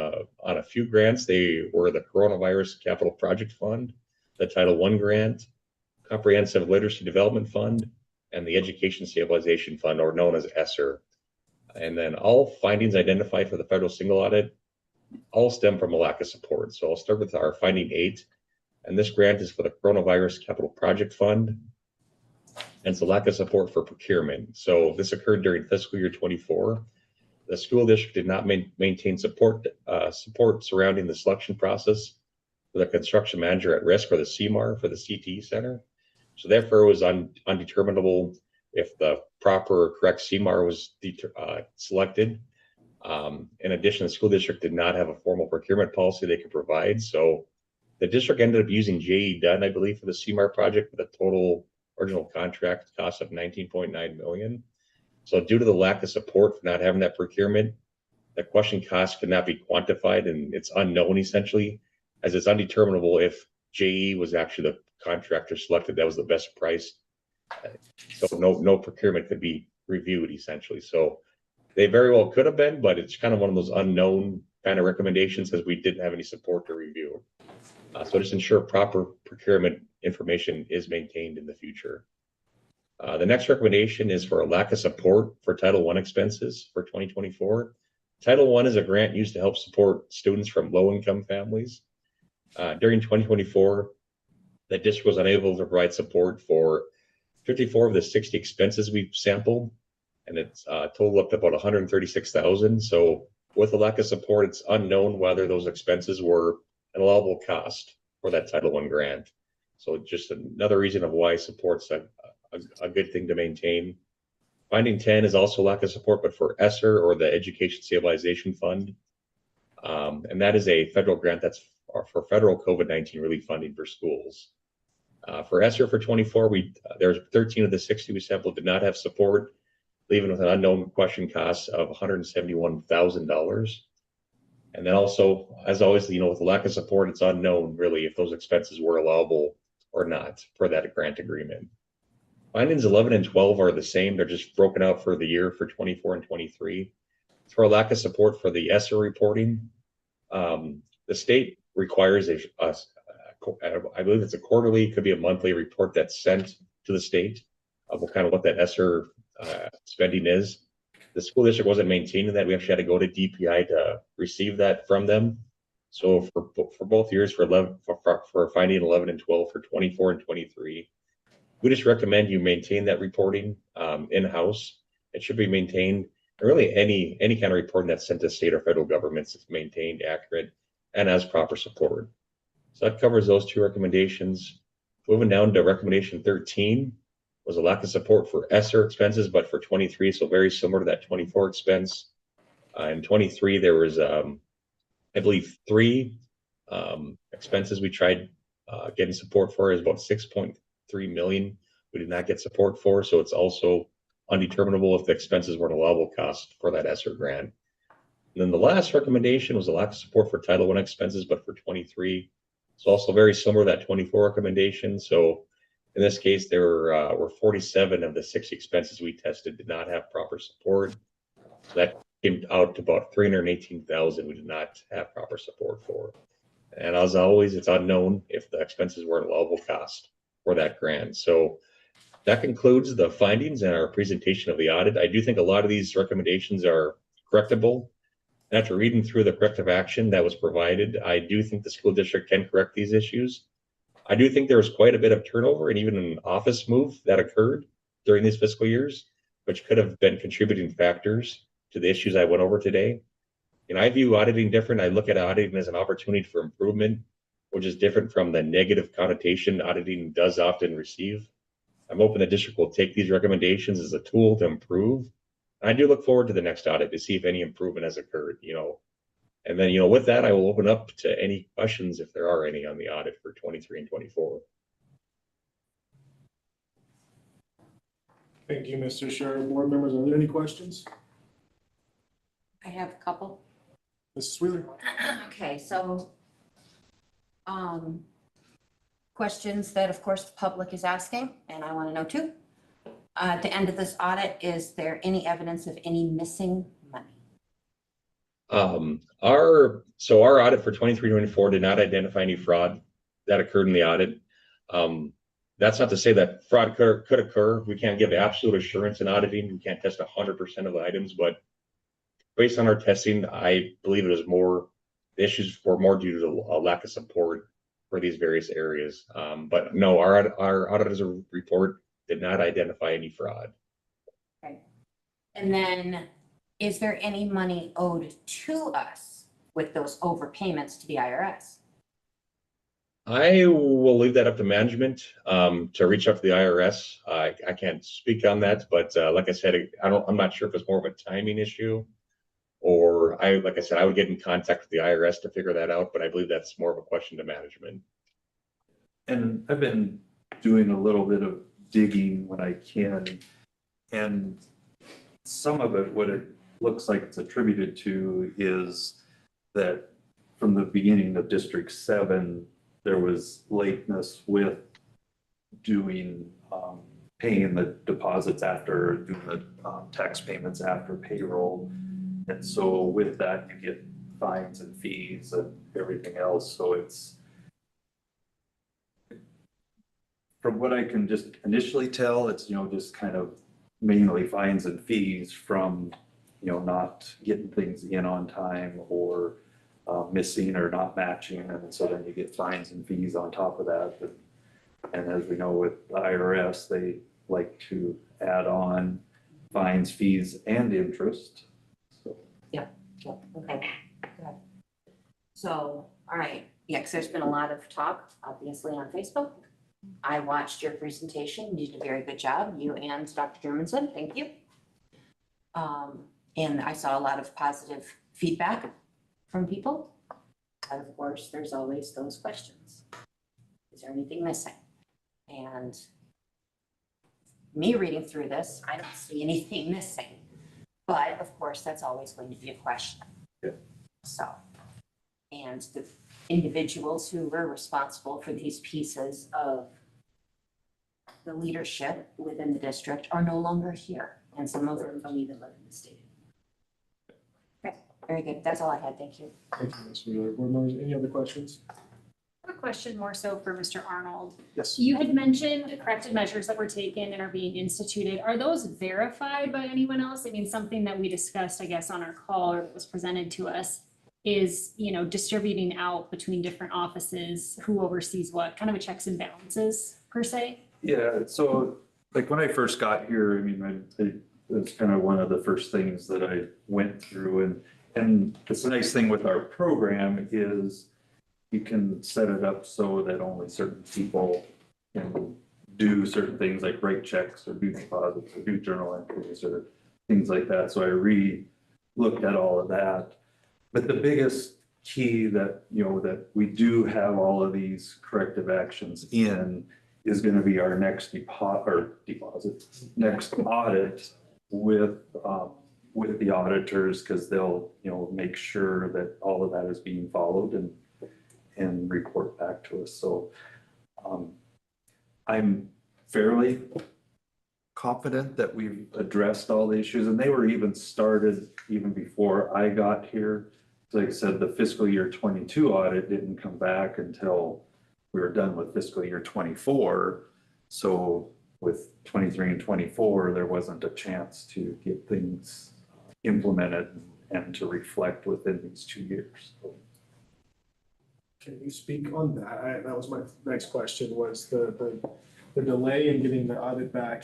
a few grants. They were the Coronavirus Capital Project Fund, the Title I grant, Comprehensive Literacy Development Fund, and the Education Stabilization Fund, or known as ESSER. And then all findings identified for the federal single audit all stem from a lack of support. So I'll start with our finding 8, and this grant is for the Coronavirus Capital Project Fund, and it's a lack of support for procurement. So this occurred during fiscal year 24. The school district did not maintain support surrounding the selection process for the construction manager at risk, or the CMAR, for the CTE center. So therefore, it was undeterminable if the proper or correct CMAR was selected. In addition, the school district did not have a formal procurement policy they could provide. So the district ended up using JE Dunn, I believe, for the CMAR project with a total original contract cost of $19.9 million. So due to the lack of support for not having that procurement, the question cost could not be quantified, and it's unknown essentially, as it's undeterminable if JE was actually the contractor selected that was the best price. So no procurement could be reviewed essentially. So they very well could have been, but it's kind of one of those unknown kind of recommendations, as we didn't have any support to review. So just ensure proper procurement information is maintained in the future. The next recommendation is for a lack of support for Title I expenses for 2024. Title I is a grant used to help support students from low-income families. During 2024, the district was unable to provide support for 54 of the 60 expenses we've sampled, and it's totaled up to about $136,000. So with a lack of support, it's unknown whether those expenses were an allowable cost for that Title I grant. So just another reason of why support's a good thing to maintain. Finding 10 is also lack of support, but for ESSER, or the Education Stabilization Fund. And that is a federal grant that's for federal COVID-19 relief funding for schools. For ESSER for 24, there's 13 of the 60 we sampled did not have support, leaving with an unknown question cost of $171,000. And then also, as always, with the lack of support, it's unknown really if those expenses were allowable or not for that grant agreement. Findings 11 and 12 are the same. They're just broken out for the year for 24 and 23. For a lack of support for the ESSER reporting, the state requires I believe it's a quarterly, could be a monthly report that's sent to the state of what that ESSER spending is. The school district wasn't maintaining that. We actually had to go to DPI to receive that from them. So for both years, for finding 11 and 12 for 24 and 23, we just recommend you maintain that reporting in-house. It should be maintained. Really, any kind of reporting that's sent to state or federal governments is maintained, accurate, and has proper support. So that covers those 2 recommendations. Moving down to recommendation 13 was a lack of support for ESSER expenses, but for 23, so very similar to that 24 expense. In 23, there was, I believe, 3 expenses we tried getting support for. Is about $6.3 million we did not get support for, so it's also undeterminable if the expenses were an allowable cost for that ESSER grant. And then the last recommendation was a lack of support for Title I expenses, but for 23, it's also very similar to that 24 recommendation. So in this case, there were 47 of the 60 expenses we tested did not have proper support. So that came out to about $318,000 we did not have proper support for. And as always, it's unknown if the expenses were an allowable cost for that grant. So that concludes the findings and our presentation of the audit. I do think a lot of these recommendations are correctable. And after reading through the corrective action that was provided, I do think the school district can correct these issues. I do think there was quite a bit of turnover and even an office move that occurred during these fiscal years, which could have been contributing factors to the issues I went over today. And I view auditing different. I look at auditing as an opportunity for improvement, which is different from the negative connotation auditing does often receive. I'm hoping the district will take these recommendations as a tool to improve. And I do look forward to the next audit to see if any improvement has occurred, And then, with that, I will open up to any questions if there are any on the audit for 23 and 24. Thank you, Mr. Sheriff. Board members, are there any questions? I have a couple. Mrs. Wheeler? Okay, so, questions that of course the public is asking, and I want to know too. At the end of this audit, is there any evidence of any missing money? Our audit for 23-24 did not identify any fraud that occurred in the audit. That's not to say that fraud could occur. We can't give absolute assurance in auditing. We can't test 100% of the items, but based on our testing, I believe the issues were more due to a lack of support for these various areas. But no, our auditor's report did not identify any fraud. And then, is there any money owed to us with those overpayments to the IRS? I will leave that up to management to reach out to the IRS. I can't speak on that, but like I said, I'm not sure if it's more of a timing issue, or like I said, I would get in contact with the IRS to figure that out, but I believe that's more of a question to management. And I've been doing a little bit of digging when I can, and some of it, what it looks like it's attributed to is that from the beginning of District 7, there was lateness with doing, paying the deposits after, doing the tax payments after payroll. And so with that, you get fines and fees and everything else. So it's, from what I can just initially tell, it's, just kind of mainly fines and fees from, not getting things in on time or missing or not matching. And so then you get fines and fees on top of that. And as we know with the IRS, they like to add on fines, fees, and interest. So. Yep, okay, good. So, all right, yeah, because there's been a lot of talk, obviously, on Facebook. I watched your presentation. You did a very good job, you and Dr. Germanson, thank you. And I saw a lot of positive feedback from people. But of course, there's always those questions. Is there anything missing? And me reading through this, I don't see anything missing. But of course, that's always going to be a question. Yeah. So, and the individuals who were responsible for these pieces of the leadership within the district are no longer here. And some of them don't even live in the state. Okay, very good. That's all I had. Thank you. Thank you, Mr. Wheeler. Board members, any other questions? I have a question more so for Mr. Arnold. Yes. You had mentioned corrective measures that were taken and are being instituted. Are those verified by anyone else? I mean, something that we discussed, I guess, on our call or that was presented to us is, distributing out between different offices, who oversees what, kind of a checks and balances per se? Yeah, so like when I first got here, I mean, it was kind of one of the first things that I went through, and it's a nice thing with our program is you can set it up so that only certain people can do certain things like write checks or do deposits or do journal entries or things like that. So I re-looked at all of that. But the biggest key that, that we do have all of these corrective actions in is going to be our next next audit with the auditors, because they'll, make sure that all of that is being followed and report back to us. So I'm fairly confident that we've addressed all the issues, and they were even started even before I got here. Like I said, the fiscal year 22 audit didn't come back until we were done with fiscal year 24. So with 23 and 24, there wasn't a chance to get things implemented and to reflect within these 2 years. Can you speak on that? That was my next question, was the delay in getting the audit back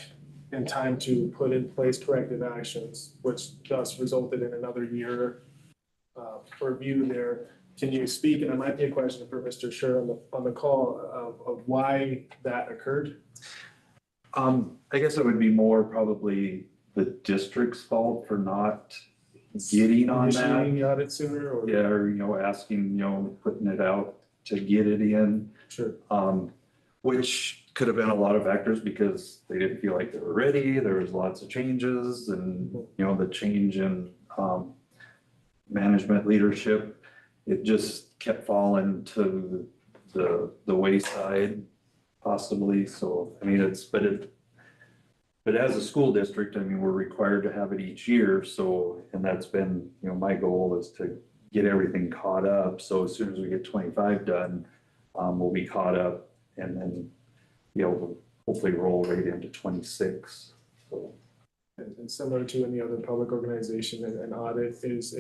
in time to put in place corrective actions, which thus resulted in another year review there. Can you speak, and it might be a question for Mr. Scher on the call, of why that occurred? I guess it would be more probably the district's fault for not getting on that. Initiating the audit sooner, or? Yeah, or, asking, putting it out to get it in. Sure. which could have been a lot of factors because they didn't feel like they were ready. There was lots of changes and, you know, the change in management leadership, it just kept falling to the wayside possibly. So, I mean, but as a school district, I mean, we're required to have it each year. So, and that's been, you know, my goal is to get everything caught up. So as soon as we get 25 done, we'll be caught up and then be able to hopefully roll right into 26. So. And similar to any other public organization, an audit is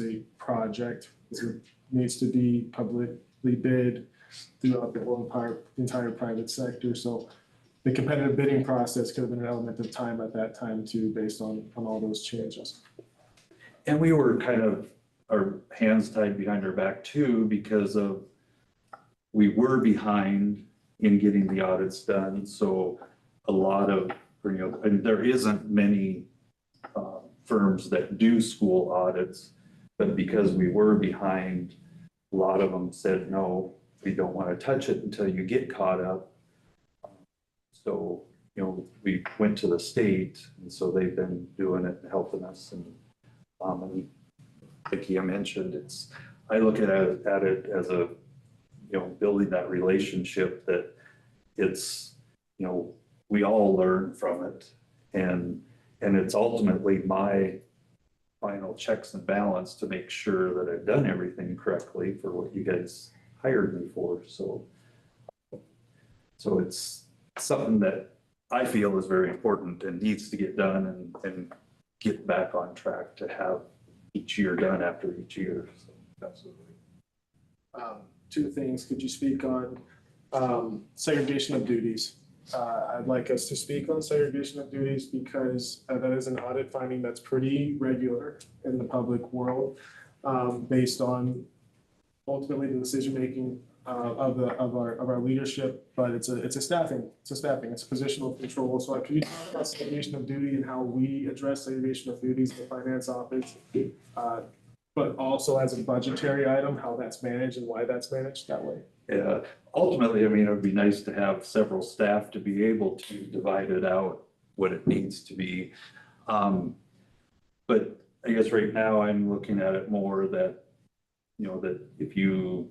a project. It needs to be publicly bid throughout the whole entire private sector. So the competitive bidding process could have been an element of time at that time too, based on all those changes. And we were kind of, our hands tied behind our back too, because we were behind in getting the audits done. So a lot of, you know, and there isn't many firms that do school audits, but because we were behind, a lot of them said, no, we don't want to touch it until you get caught up. So, you know, we went to the state, and so they've been doing it and helping us. And like you mentioned, I look at it as a, you know, building that relationship that it's, you know, we all learn from it. And it's ultimately my final checks and balance to make sure that I've done everything correctly for what you guys hired me for. So it's something that I feel is very important and needs to get done and get back on track to have each year done after each year. So. Absolutely. Two things. Could you speak on segregation of duties? I'd like us to speak on segregation of duties because that is an audit finding that's pretty regular in the public world, based on ultimately the decision-making of our leadership, but it's a staffing, it's a positional control. So could you talk about segregation of duty and how we address segregation of duties in the finance office, but also as a budgetary item, how that's managed and why that's managed that way? Yeah, ultimately, I mean, it would be nice to have several staff to be able to divide it out what it needs to be. But I guess right now I'm looking at it more that, you know, that if you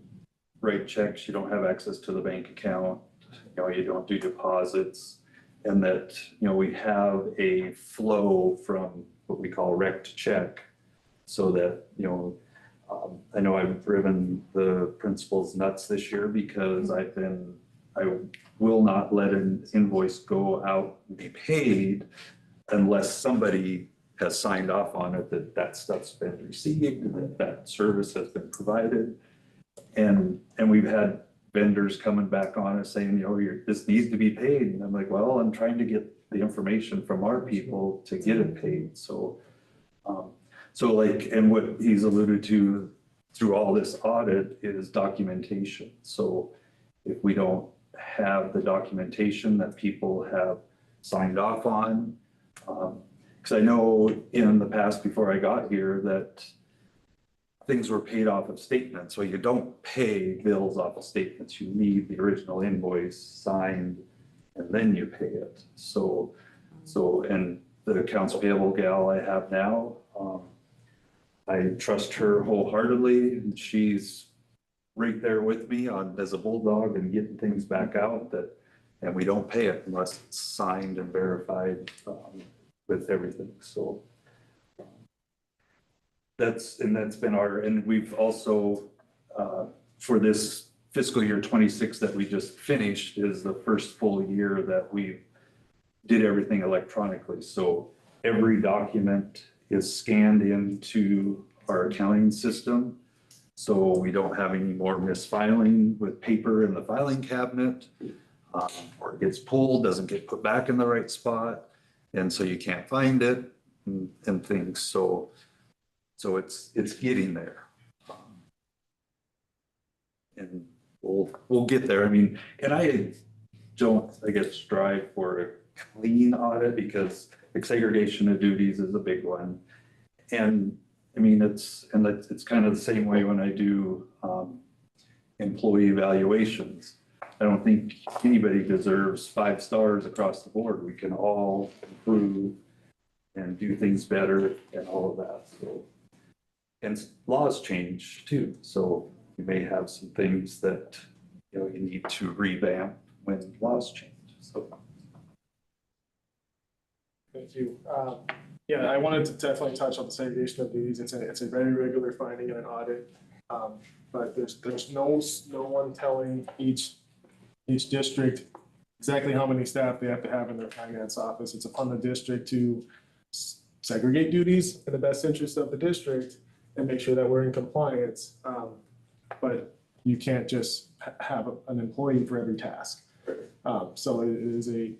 write checks, you don't have access to the bank account, you know, you don't do deposits, and that, you know, we have a flow from what we call rect check so that, you know, I know I've driven the principals nuts this year because I will not let an invoice go out and be paid unless somebody has signed off on it, that stuff's been received, that service has been provided. And we've had vendors coming back on us saying, you know, this needs to be paid. And I'm like, well, I'm trying to get the information from our people to get it paid. So like, and what he's alluded to through all this audit is documentation. So if we don't have the documentation that people have signed off on, because I know in the past before I got here that things were paid off of statements. So you don't pay bills off of statements. You need the original invoice signed and then you pay it. So and the accounts payable gal I have now, I trust her wholeheartedly, and she's right there with me as a bulldog and getting things back out and we don't pay it unless it's signed and verified with everything. So that's been and we've also, for this fiscal year 26 that we just finished is the first full year that we did everything electronically. So every document is scanned into our accounting system. So we don't have any more misfiling with paper in the filing cabinet, or it gets pulled, doesn't get put back in the right spot. And so you can't find it and things. So it's getting there. And we'll get there. I mean, and I don't, I guess, strive for a clean audit because segregation of duties is a big one. And I mean, it's kind of the same way when I do employee evaluations. I don't think anybody deserves 5 stars across the board. We can all improve and do things better and all of that, so. And laws change too, so you may have some things that, you know, you need to revamp when laws change, so. Thank you. Yeah, I wanted to definitely touch on the segregation of duties. It's a very regular finding in an audit. But there's no one telling each district exactly how many staff they have to have in their finance office. It's upon the district to segregate duties in the best interest of the district and make sure that we're in compliance. But you can't just have an employee for every task. So it is a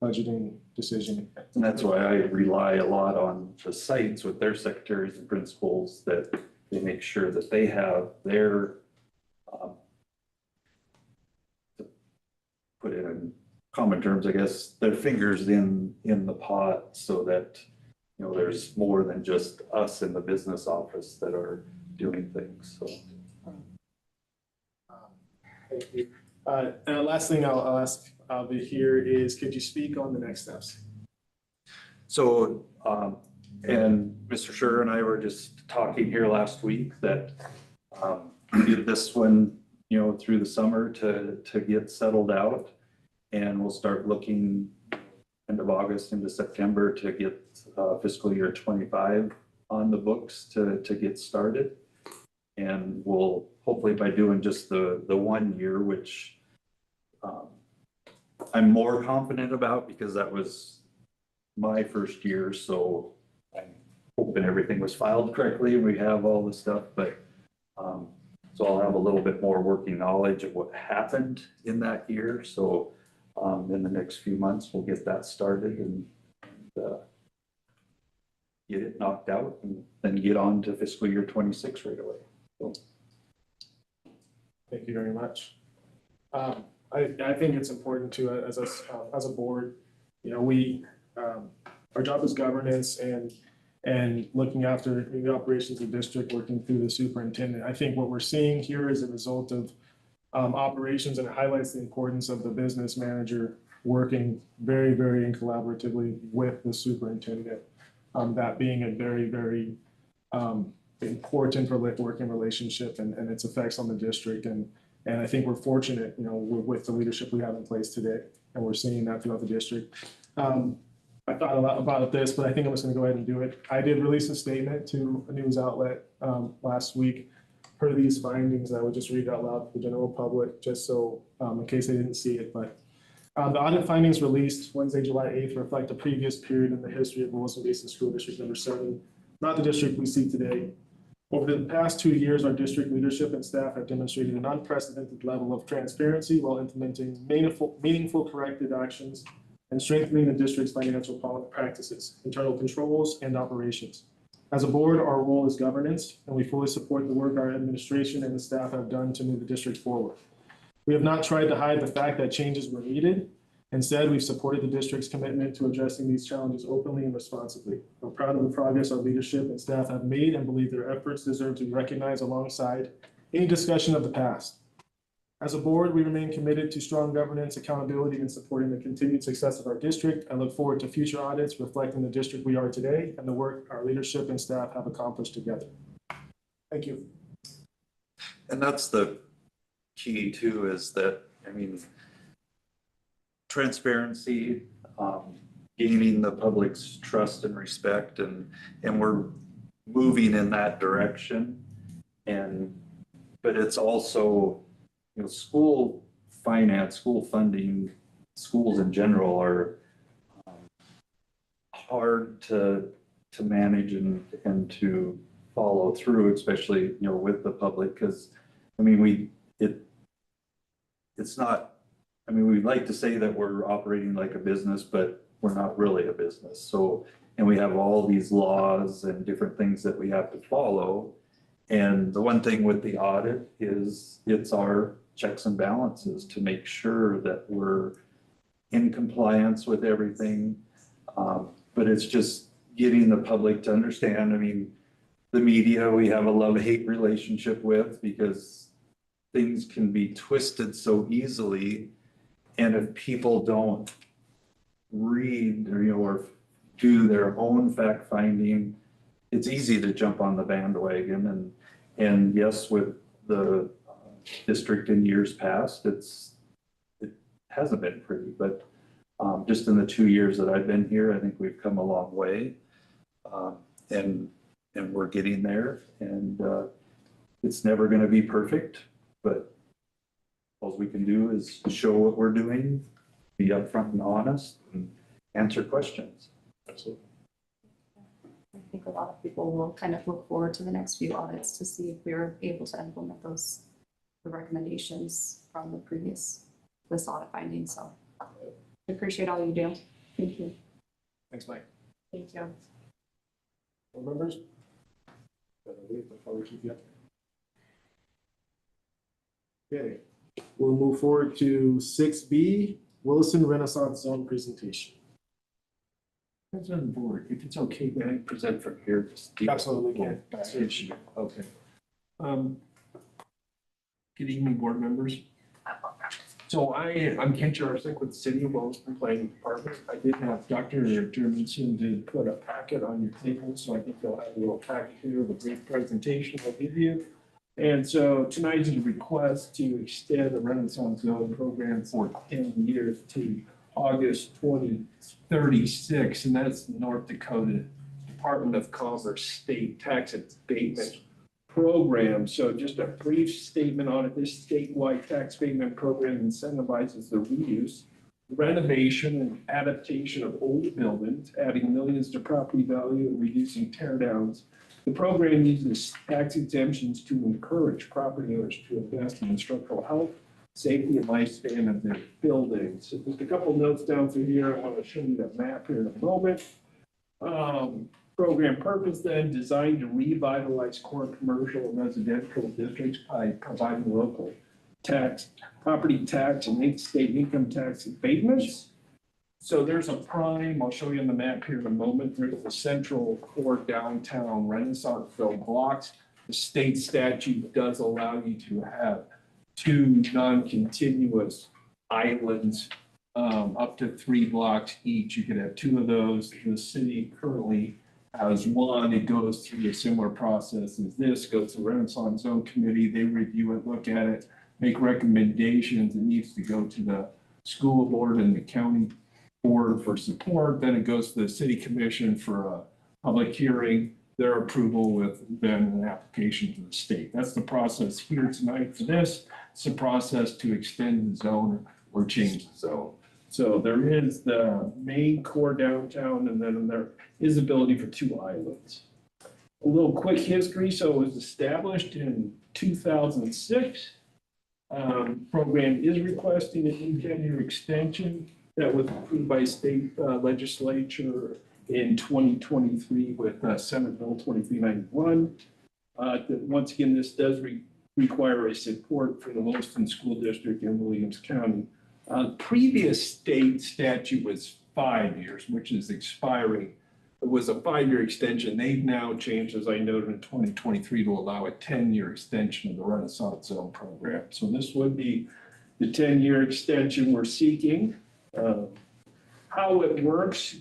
budgeting decision. And that's why I rely a lot on the sites with their secretaries and principals, that they make sure that they have their, to put it in common terms, I guess, their fingers in the pot, so that, you know, there's more than just us in the business office that are doing things, so. Thank you. And last thing I'll ask here is, could you speak on the next steps? So, and Mr. Sugar and I were just talking here last week that we did this one, you know, through the summer to get settled out. And we'll start looking end of August into September to get fiscal year 25 on the books to get started. And we'll hopefully, by doing just the 1 year, which I'm more confident about because that was my first year, so I'm hoping everything was filed correctly and we have all the stuff, but so I'll have a little bit more working knowledge of what happened in that year. So in the next few months, we'll get that started and get it knocked out and then get on to fiscal year 26 right away. So. Thank you very much. I think it's important to, as a board, you know, our job is governance and looking after the operations of the district, working through the superintendent. I think what we're seeing here is a result of operations, and it highlights the importance of the business manager working very, very collaboratively with the superintendent. That being a very, very important working relationship and its effects on the district. And I think we're fortunate, you know, with the leadership we have in place today, and we're seeing that throughout the district. I thought a lot about this, but I think I'm just going to go ahead and do it. I did release a statement to a news outlet last week per these findings. I would just read out loud for the general public, just so in case they didn't see it. But the audit findings released Wednesday, July 8th, reflect a previous period in the history of Wilson Basin School District Number 7, not the district we see today. Over the past 2 years, our district leadership and staff have demonstrated an unprecedented level of transparency while implementing meaningful corrective actions and strengthening the district's financial practices, internal controls, and operations. As a board, our role is governance, and we fully support the work our administration and the staff have done to move the district forward. We have not tried to hide the fact that changes were needed. Instead, we've supported the district's commitment to addressing these challenges openly and responsibly. I'm proud of the progress our leadership and staff have made and believe their efforts deserve to be recognized alongside any discussion of the past. As a board, we remain committed to strong governance, accountability, and supporting the continued success of our district. I look forward to future audits reflecting the district we are today and the work our leadership and staff have accomplished together. Thank you. And that's the key too, is that, I mean, transparency, gaining the public's trust and respect, and we're moving in that direction. But it's also, you know, school finance, school funding, schools in general are hard to manage and to follow through, especially, you know, with the public, because I mean, it's not, I mean, we'd like to say that we're operating like a business, but we're not really a business. So, and we have all these laws and different things that we have to follow. And the one thing with the audit is it's our checks and balances to make sure that we're in compliance with everything. But it's just getting the public to understand. I mean, the media, we have a love-hate relationship with, because things can be twisted so easily. And if people don't read or, or do their own fact finding, it's easy to jump on the bandwagon. And yes, with the district in years past, it hasn't been pretty, but just in the 2 years that I've been here, I think we've come a long way. And we're getting there, and it's never going to be perfect, but all we can do is show what we're doing, be upfront and honest, and answer questions. Absolutely. I think a lot of people will kind of look forward to the next few audits to see if we're able to implement the recommendations from the previous, this audit findings. So I appreciate all you do. Thank you. Thanks, Mike. Thank you. Board members? Better leave before we keep you up there. Okay, we'll move forward to 6B, Williston Renaissance Zone presentation. President of the board, if it's okay, may I present from here? Absolutely can. Okay. Good evening, board members. So I'm Ken Jarczyk with the City of Williston Planning Department. I did have Dr. Dermondson to put a packet on your table, so I think you'll have a little packet here of a brief presentation I'll give you. And so tonight is a request to extend the Renaissance Zone program for 10 years to August 2036, and that's North Dakota Department of Commerce State Tax Abatement Program. So just a brief statement on it. This statewide tax abatement program incentivizes the reuse, renovation, and adaptation of old buildings, adding millions to property value and reducing tear downs. The program uses tax exemptions to encourage property owners to invest in structural health, safety, and lifespan of their buildings. So just a couple notes down through here. I want to show you that map here in a moment. Program purpose then designed to revitalize core commercial and residential districts by providing local tax, property tax, and state income tax abatements. So there's a prime, I'll show you on the map here in a moment. There's the central core downtown Renaissanceville blocks. The state statute does allow you to have 2 non-continuous islands, up to 3 blocks each. You could have 2 of those. The city currently has 1. It goes through a similar process as this, goes to the Renaissance Zone Committee. They review it, look at it, make recommendations. It needs to go to the school board and the county board for support. Then it goes to the city commission for a public hearing, their approval with then an application to the state. That's the process here tonight for this. It's a process to extend the zone or change the zone. So there is the main core downtown, and then there is ability for 2 islands. A little quick history. So it was established in 2006. Program is requesting an 10-year extension that was approved by state legislature in 2023 with Senate Bill 2391. Once again, this does require a support for the Williston School District in Williams County. Previous state statute was 5 years, which is expiring. It was a 5-year extension. They've now changed, as I noted, in 2023 to allow a 10-year extension of the Renaissance Zone program. So this would be the 10-year extension we're seeking. How it works,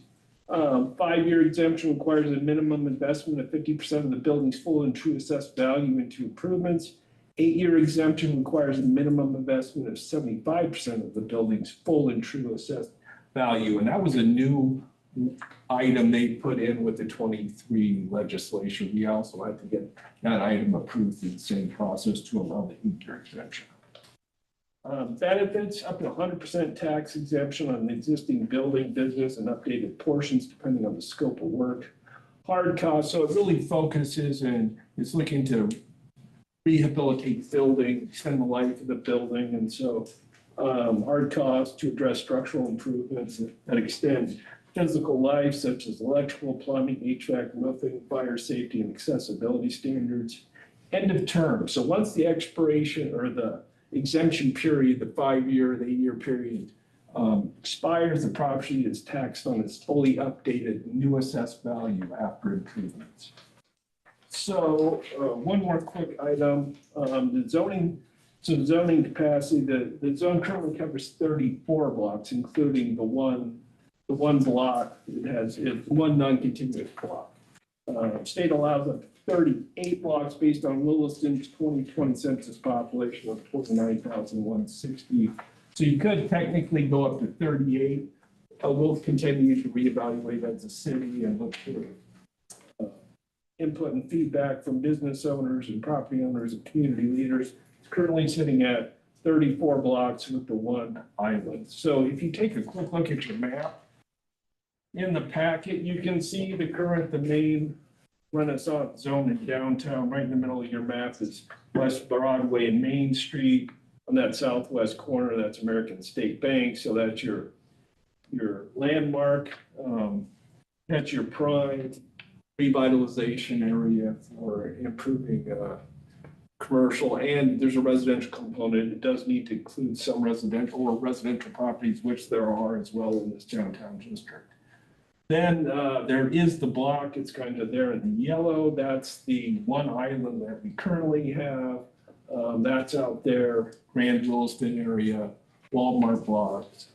5-year exemption requires a minimum investment of 50% of the building's full and true assessed value into improvements. 8-year exemption requires a minimum investment of 75% of the building's full and true assessed value. And that was a new item they put in with the 23 legislation. We also had to get that item approved through the same process to allow the 8-year exemption. Benefits, up to 100% tax exemption on the existing building, business, and updated portions depending on the scope of work. Hard costs, so it really focuses and it's looking to rehabilitate building, extend the life of the building, and so hard costs to address structural improvements that extend physical life, such as electrical, plumbing, HVAC, roofing, fire safety, and accessibility standards. End of term. So once the expiration or the exemption period, the 5-year, the 8-year period expires, the property is taxed on its fully updated new assessed value after improvements. So one more quick item, the zoning So zoning capacity, the zone currently covers 34 blocks, including the one block. It's one non-contiguous block. State allows up to 38 blocks based on Williston's 2020 census population of 49,160. So you could technically go up to 38. We'll continue to reevaluate as a city and look for input and feedback from business owners and property owners and community leaders. It's currently sitting at 34 blocks with the one island. So if you take a quick look at your map, in the packet, you can see the main Renaissance zone in downtown. Right in the middle of your map is West Broadway and Main Street. On that southwest corner, that's American State Bank. So that's your landmark. That's your prime revitalization area for improving commercial, and there's a residential component. It does need to include some residential properties, which there are as well in this downtown district. Then there is the block. It's kind of there in the yellow. That's the one island that we currently have. That's out there, Grand Williston area, Walmart blocks.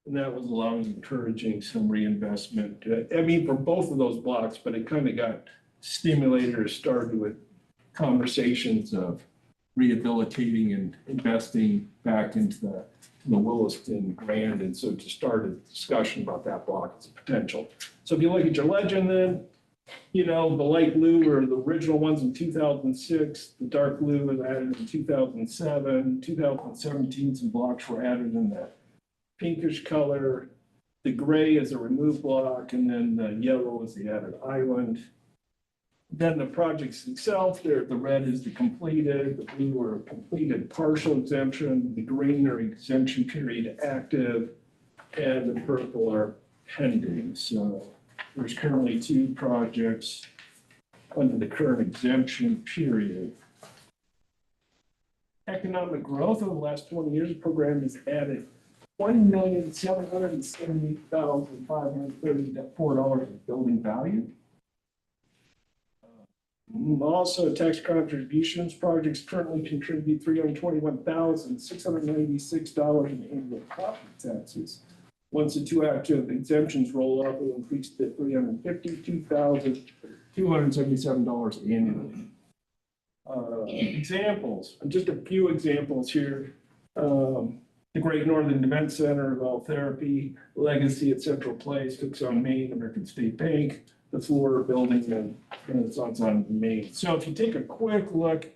And that was encouraging some reinvestment. I mean, for both of those blocks, but it kind of got stimulated or started with conversations of rehabilitating and investing back into the Williston Grand. And so to start a discussion about that block as a potential. So if you look at your legend then, you know, the light blue were the original ones in 2006. The dark blue was added in 2007. 2017, some blocks were added in that pinkish color. The gray is a removed block, and then the yellow is the added island. Then the projects itself, the red is the completed, the blue are completed partial exemption, the green are exemption period active, and the purple are pending. So there's currently 2 projects under the current exemption period. Economic growth over the last 20 years, the program has added $1,778,534 in building value. Also, tax contributions projects currently contribute $321,696 in annual property taxes. Once the 2 active exemptions roll off, it will increase to $352,277 annually. Examples, just a few examples here. The Great Northern Event Center, Evolve Therapy, Legacy at Central Place, Cooks on Main, American State Bank, the Florida Building, and Renaissance on Main. So if you take a quick look,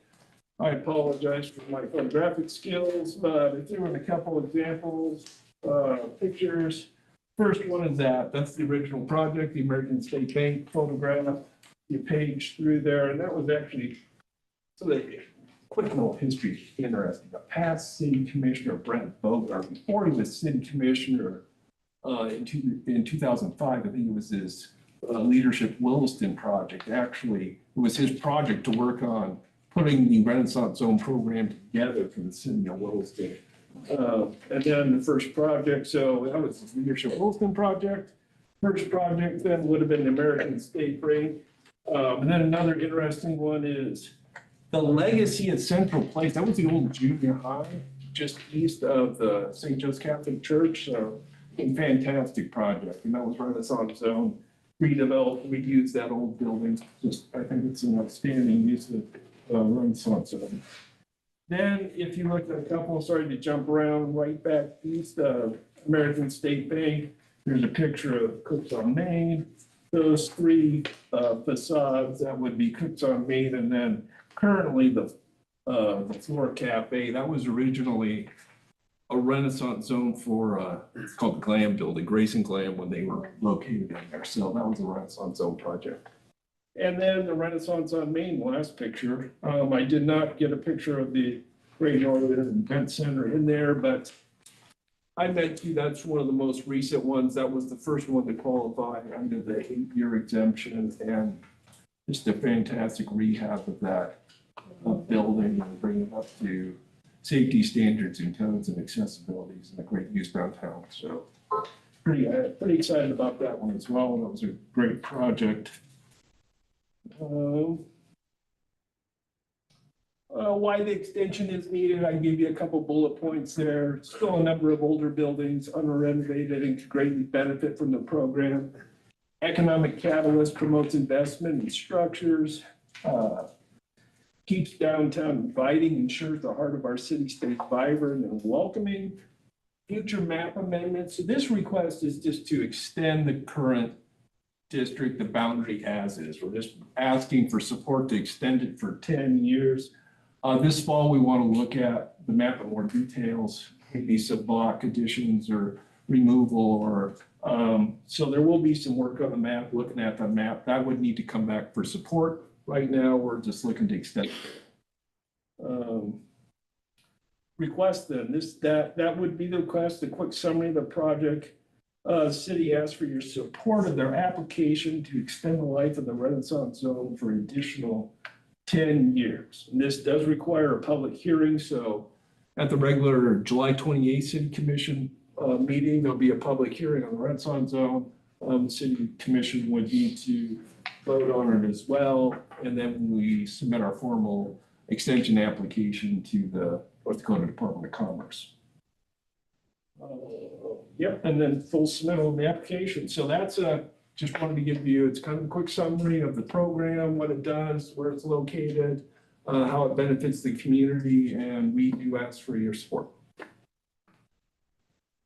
I apologize for my photographic skills, but I threw in a couple examples, pictures. First one is that's the original project, the American State Bank photograph. You page through there, and that was actually, so the quick little history, interesting. The past city commissioner, Brent Bogart, before he was city commissioner in 2005, I think it was his Leadership Williston project. Actually, it was his project to work on putting the Renaissance Zone program together for the city of Williston. And then the first project, so that was the Leadership Williston project. First project then would have been the American State Bank. And then another interesting one is the Legacy at Central Place. That was the old junior high just east of the St. Joe's Catholic Church. So a fantastic project. And that was Renaissance Zone. Redeveloped, reused that old building. Just, I think it's an outstanding use of Renaissance Zone. Then if you look at a couple, sorry to jump around, right back east of American State Bank, there's a picture of Cooks on Main. Those 3 facades, that would be Cooks on Main, and then currently the Flora Cafe, that was originally a Renaissance Zone for, it's called the Glam Building, Grace and Glam, when they were located in there. So that was a Renaissance Zone project. And then the Renaissance on Main, last picture. I did not get a picture of the Great Northern Event Center in there, but I bet you that's one of the most recent ones. That was the first one to qualify under the 8-year exemption, and just a fantastic rehab of that building and bringing it up to safety standards and codes and accessibilities and a great use downtown. So pretty excited about that one as well. That was a great project. Why the extension is needed, I give you a couple bullet points there. Still a number of older buildings unrenovated and could greatly benefit from the program. Economic catalyst promotes investment in structures, keeps downtown inviting, ensures the heart of our city stays vibrant and welcoming. Future map amendments. So this request is just to extend the current district, the boundary as is. We're just asking for support to extend it for 10 years. This fall, we want to look at the map in more details, maybe some block additions or removal or, so there will be some work on the map, looking at the map. That would need to come back for support. Right now, we're just looking to extend. Request then, that would be the request, a quick summary of the project. City asks for your support of their application to extend the life of the Renaissance Zone for an additional 10 years. And this does require a public hearing, so at the regular July 28th City Commission meeting, there'll be a public hearing on the Renaissance Zone. The City Commission would need to vote on it as well, and then we submit our formal extension application to the North Dakota Department of Commerce. Yep, and then full submittal of the application. So that's just wanted to give you, it's kind of a quick summary of the program, what it does, where it's located, how it benefits the community, and we do ask for your support.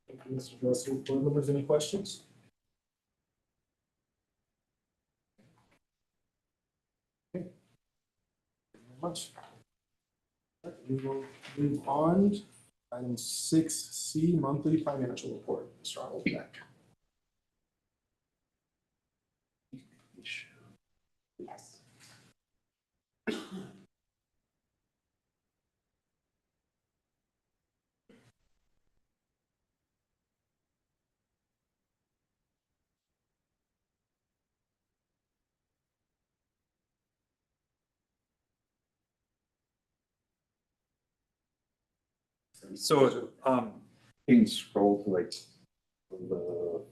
Thank you, Mr. Dresser. Board members, any questions? Okay. Thank you very much. All right, we will move on. Item 6C, monthly financial report. Mr. Arnold back. Yes. So, you can scroll to like the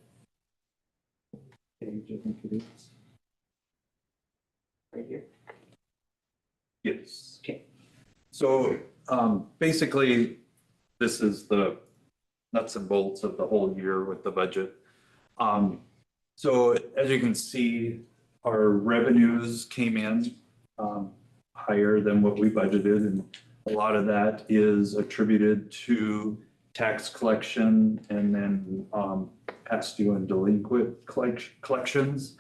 page, I think it is. Right here. Yes. Okay. So, basically, this is the nuts and bolts of the whole year with the budget. So as you can see, our revenues came in, higher than what we budgeted, and a lot of that is attributed to tax collection and then past due and delinquent collections.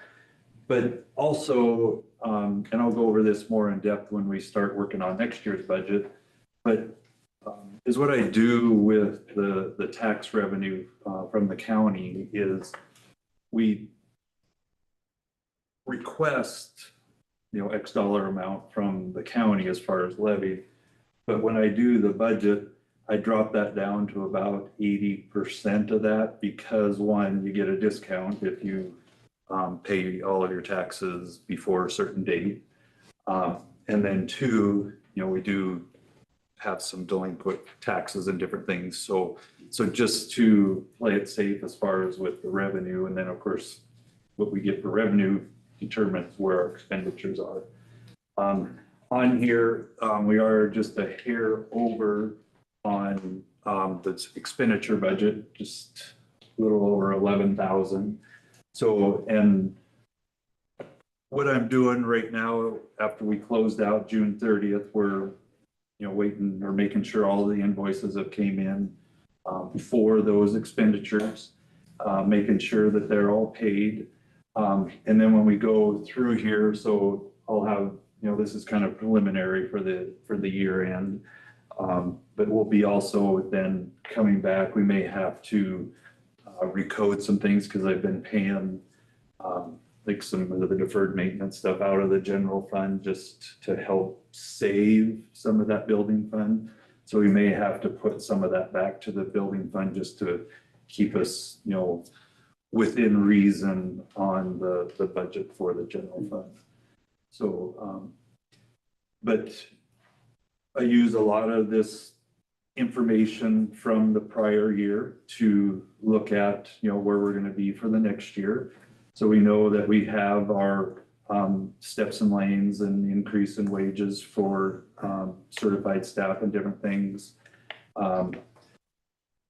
But also, and I'll go over this more in depth when we start working on next year's budget, but is what I do with the tax revenue from the county is we request, X dollar amount from the county as far as levy. But when I do the budget, I drop that down to about 80% of that because one, you get a discount if you pay all of your taxes before a certain date. And then two, we do have some delinquent taxes and different things. So just to play it safe as far as with the revenue, and then of course, what we get for revenue determines where our expenditures are. On here, we are just a hair over on the expenditure budget, just a little over 11,000. So, and what I'm doing right now, after we closed out June 30th, we're waiting or making sure all the invoices have came in for those expenditures, making sure that they're all paid. And then when we go through here, so I'll have, this is kind of preliminary for the year end. But we'll be also then coming back, we may have to recode some things because I've been paying like some of the deferred maintenance stuff out of the general fund just to help save some of that building fund. So we may have to put some of that back to the building fund just to keep us, within reason on the budget for the general fund. So, but I use a lot of this information from the prior year to look at, where we're going to be for the next year. So we know that we have our steps and lanes and increase in wages for certified staff and different things.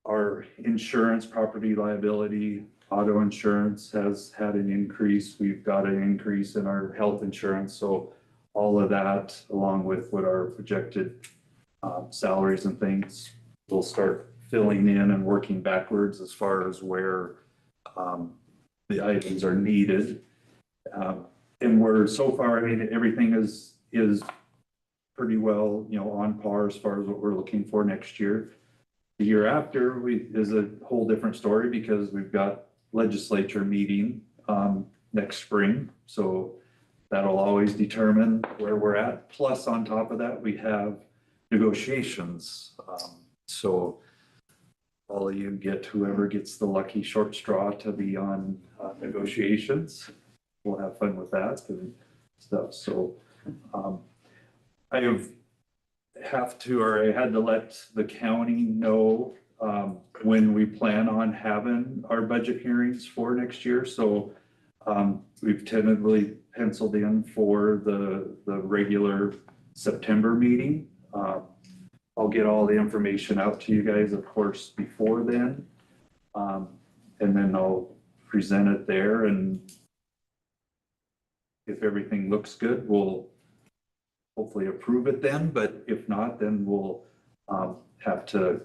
Our insurance, property liability, auto insurance has had an increase. We've got an increase in our health insurance. So all of that, along with what our projected salaries and things, will start filling in and working backwards as far as where the items are needed. And we're so far, I mean, everything is pretty well, on par as far as what we're looking for next year. The year after is a whole different story because we've got legislature meeting next spring. So that'll always determine where we're at. Plus, on top of that, we have negotiations. So all of you get whoever gets the lucky short straw to be on negotiations. We'll have fun with that and stuff. So I had to let the county know when we plan on having our budget hearings for next year. So we've tentatively penciled in for the regular September meeting. I'll get all the information out to you guys, of course, before then. And then I'll present it there, and if everything looks good, we'll hopefully approve it then, but if not, then we'll have to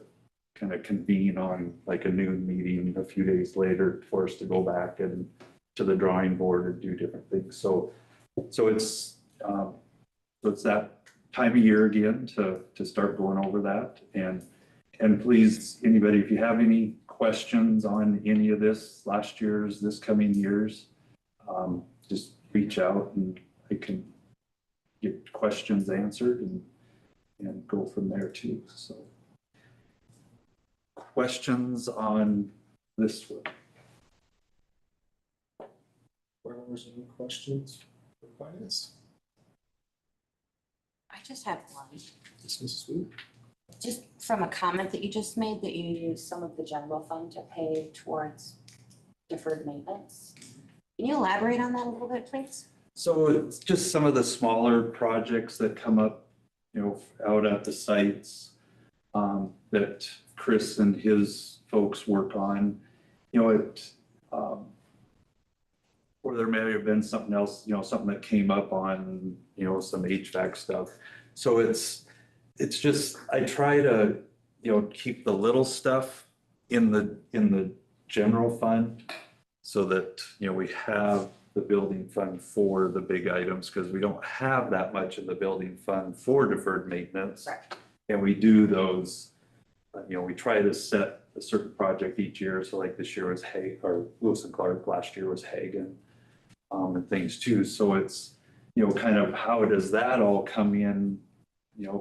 kind of convene on like a noon meeting a few days later for us to go back and to the drawing board and do different things. So it's that time of year again to start going over that. And please, anybody, if you have any questions on any of this, last year's, this coming year's, just reach out and I can get questions answered and go from there too. So questions on this one? Where's any questions for finance? I just have one. Yes, Mrs. Wu? Just from a comment that you just made, that you use some of the general fund to pay towards deferred maintenance. Can you elaborate on that a little bit, please? So it's just some of the smaller projects that come up, out at the sites that Chris and his folks work on. Or there may have been something else, something that came up on, some HVAC stuff. So it's just, I try to, keep the little stuff in the general fund so that, we have the building fund for the big items, because we don't have that much in the building fund for deferred maintenance. Right. And we do those, we try to set a certain project each year. So like this year was or Lewis and Clark, last year was Hagen, and things too. So it's, kind of how does that all come in,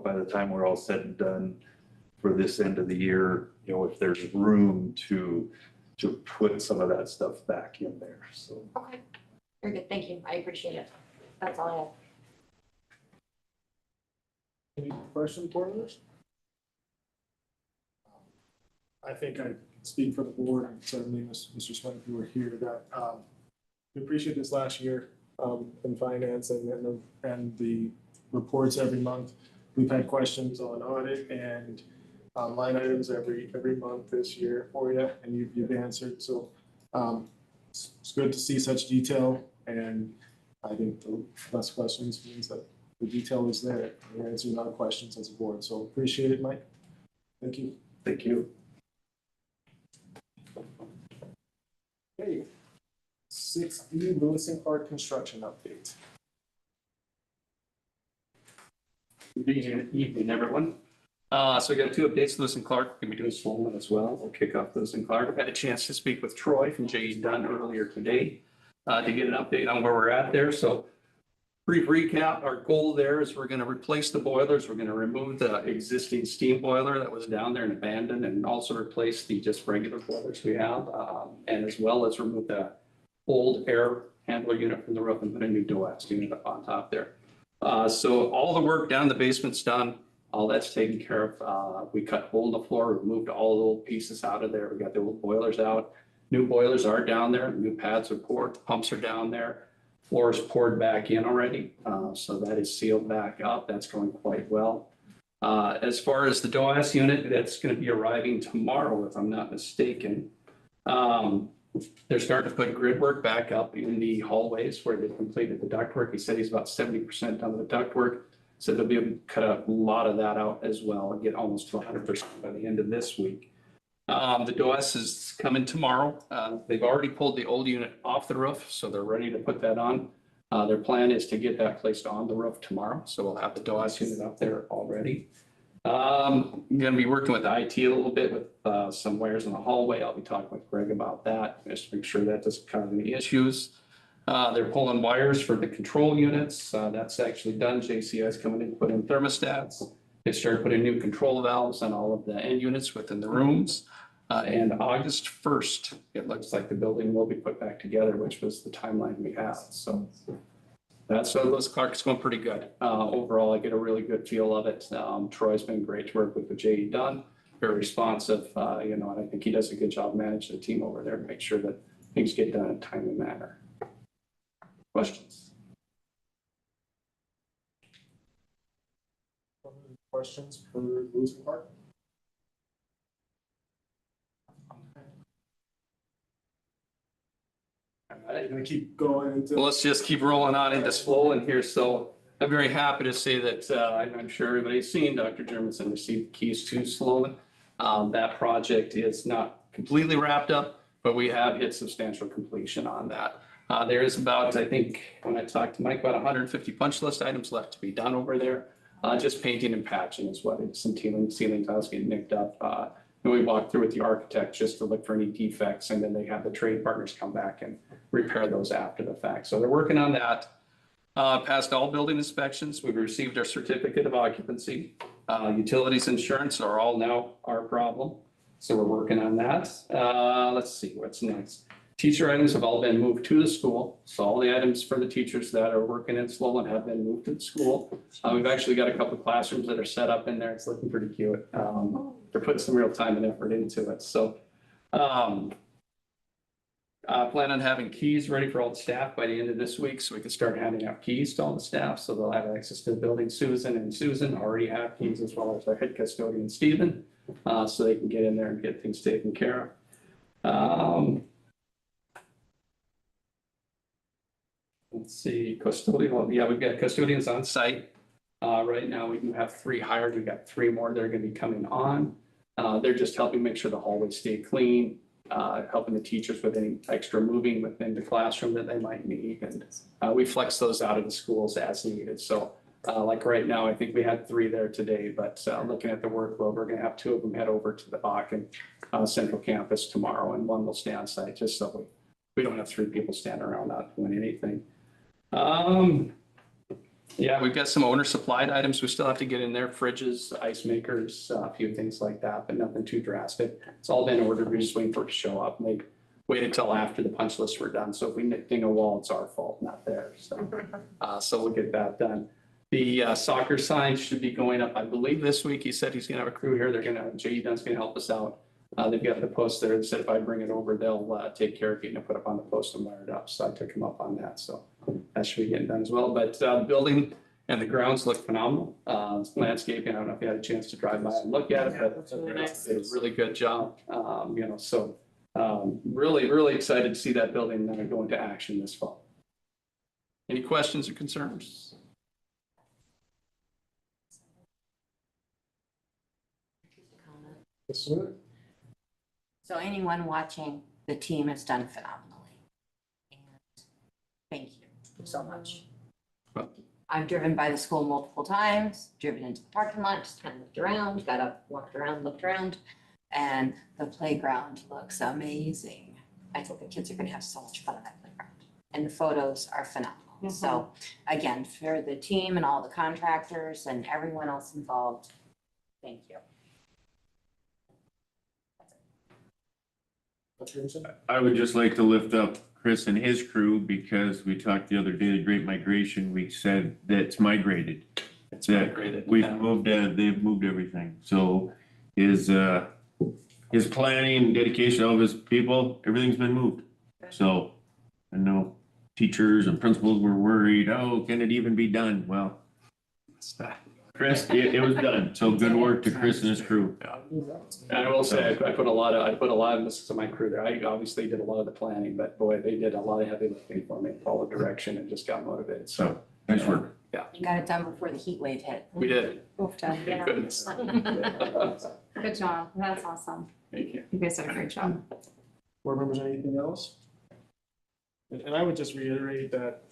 by the time we're all said and done for this end of the year, if there's room to put some of that stuff back in there. So. Okay, very good. Thank you. I appreciate it. That's all I have. Any questions for us? I think I can speak for the board, and certainly Mr. Smith, if you were here, that we appreciate this last year in finance and the reports every month. We've had questions on audit and line items every month this year for you, and you've answered. So it's good to see such detail, and I think the less questions means that the detail is there. We're answering a lot of questions as a board, so appreciate it, Mike. Thank you. Thank you. Okay. 6D, Lewis and Clark construction update. Good evening, everyone. So we got two updates. Lewis and Clark going to be doing Solomon as well. We'll kick off Lewis and Clark. I've had a chance to speak with Troy from J.E. Dunn earlier today to get an update on where we're at there. So brief recap, our goal there is we're going to replace the boilers. We're going to remove the existing steam boiler that was down there and abandoned, and also replace the just regular boilers we have, and as well as remove the old air handler unit from the roof and put a new DOAS unit up on top there. So all the work down in the basement's done. All that's taken care of. We cut hole in the floor, removed all the old pieces out of there. We got the old boilers out. New boilers are down there. New pads are poured. Pumps are down there. Floors poured back in already, so that is sealed back up. That's going quite well. As far as the DOAS unit, that's going to be arriving tomorrow, if I'm not mistaken. They're starting to put grid work back up in the hallways where they've completed the ductwork. He said he's about 70% done with the ductwork. So they'll be able to cut a lot of that out as well and get almost to 100% by the end of this week. The DOAS is coming tomorrow. They've already pulled the old unit off the roof, so they're ready to put that on. Their plan is to get that placed on the roof tomorrow, so we'll have the DOAS unit up there already. I'm going to be working with IT a little bit with some wires in the hallway. I'll be talking with Greg about that, just to make sure that doesn't cause any issues. They're pulling wires for the control units. That's actually done. JCI's coming in, put in thermostats. They started putting new control valves on all of the end units within the rooms. And August 1st, it looks like the building will be put back together, which was the timeline we had. So that's Lewis Clark. It's going pretty good. Overall, I get a really good feel of it. Troy's been great to work with J.E. Dunn, very responsive, and I think he does a good job managing the team over there to make sure that things get done in a timely manner. Questions? Questions for Lewis and Clark? I'm gonna keep going into. Well, let's just keep rolling on into Swollen here. So I'm very happy to say that I'm sure everybody's seen Dr. Germanson received keys to Swollen. That project is not completely wrapped up, but we have hit substantial completion on that. There is about, I think, when I talked to Mike, about 150 punch list items left to be done over there. Just painting and patching is what it is. Some ceiling tiles getting nicked up. And we walked through with the architect just to look for any defects, and then they have the trade partners come back and repair those after the fact. So they're working on that. Passed all building inspections. We've received our certificate of occupancy. Utilities insurance are all now our problem. So we're working on that. Let's see what's next. Teacher items have all been moved to the school. So all the items for the teachers that are working in Swollen have been moved to the school. We've actually got a couple of classrooms that are set up in there. It's looking pretty cute. They're putting some real time and effort into it. So plan on having keys ready for all the staff by the end of this week so we can start handing out keys to all the staff. So they'll have access to the building. Susan already have keys, as well as our head custodian, Stephen, so they can get in there and get things taken care of. Let's see, custodial. Yeah, we've got custodians on site. Right now, we do have 3 hired. We've got 3 more that are going to be coming on. They're just helping make sure the hallways stay clean, helping the teachers with any extra moving within the classroom that they might need. And we flex those out of the schools as needed. So like right now, I think we had 3 there today, but looking at the workload, we're going to have 2 of them head over to the Bakken Central Campus tomorrow, and 1 will stay on site just so we don't have 3 people standing around not doing anything. Yeah, we've got some owner supplied items we still have to get in there, fridges, ice makers, a few things like that, but nothing too drastic. It's all been ordered. We're just waiting for it to show up. And they waited until after the punch lists were done. So if we ding a wall, it's our fault, not theirs. So we'll get that done. The soccer sign should be going up, I believe, this week. He said he's going to have a crew here. J.E. Dunn's going to help us out. They've got the post there. They said if I bring it over, they'll take care of getting it put up on the post and wired up. So I took him up on that. So that should be getting done as well. But the building and the grounds look phenomenal. Landscaping, I don't know if you had a chance to drive by and look at it, but they did a really good job. Really, really excited to see that building go into action this fall. Any questions or concerns? So anyone watching, the team has done phenomenally. And thank you so much. I've driven by the school multiple times, driven into the parking lot, just kind of looked around, got up, walked around, looked around, and the playground looks amazing. I think the kids are gonna have so much fun on that playground. And the photos are phenomenal. So again, for the team and all the contractors and everyone else involved, thank you. I would just like to lift up Chris and his crew, because we talked the other day, the Great Migration, we said that's migrated. It's migrated. We've moved, they've moved everything. So his planning, dedication of his people, everything's been moved. So I know teachers and principals were worried, oh, can it even be done? Well, Chris, it was done. So good work to Chris and his crew. And I will say, I put a lot of this to my crew there. I obviously did a lot of the planning, but boy, they did a lot of heavy lifting for me, followed direction and just got motivated. So, Nice work. You got it done before the heat wave hit. we did. Oof, Ted. Thank goodness. Good job. That's awesome. Thank you. You guys did a great job. Board members, anything else? And I would just reiterate that,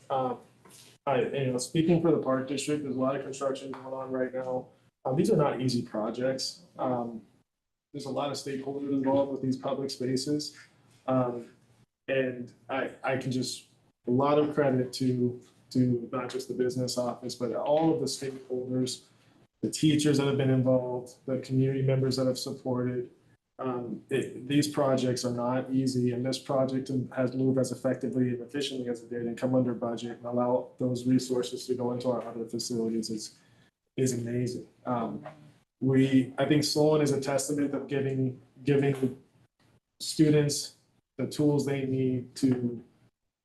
speaking for the park district, there's a lot of construction going on right now. These are not easy projects. There's a lot of stakeholders involved with these public spaces. And I can just, a lot of credit to not just the business office, but all of the stakeholders, the teachers that have been involved, the community members that have supported. These projects are not easy, and this project has moved as effectively and efficiently as it did and come under budget and allow those resources to go into our other facilities is amazing. I think Solon is a testament of giving students the tools they need to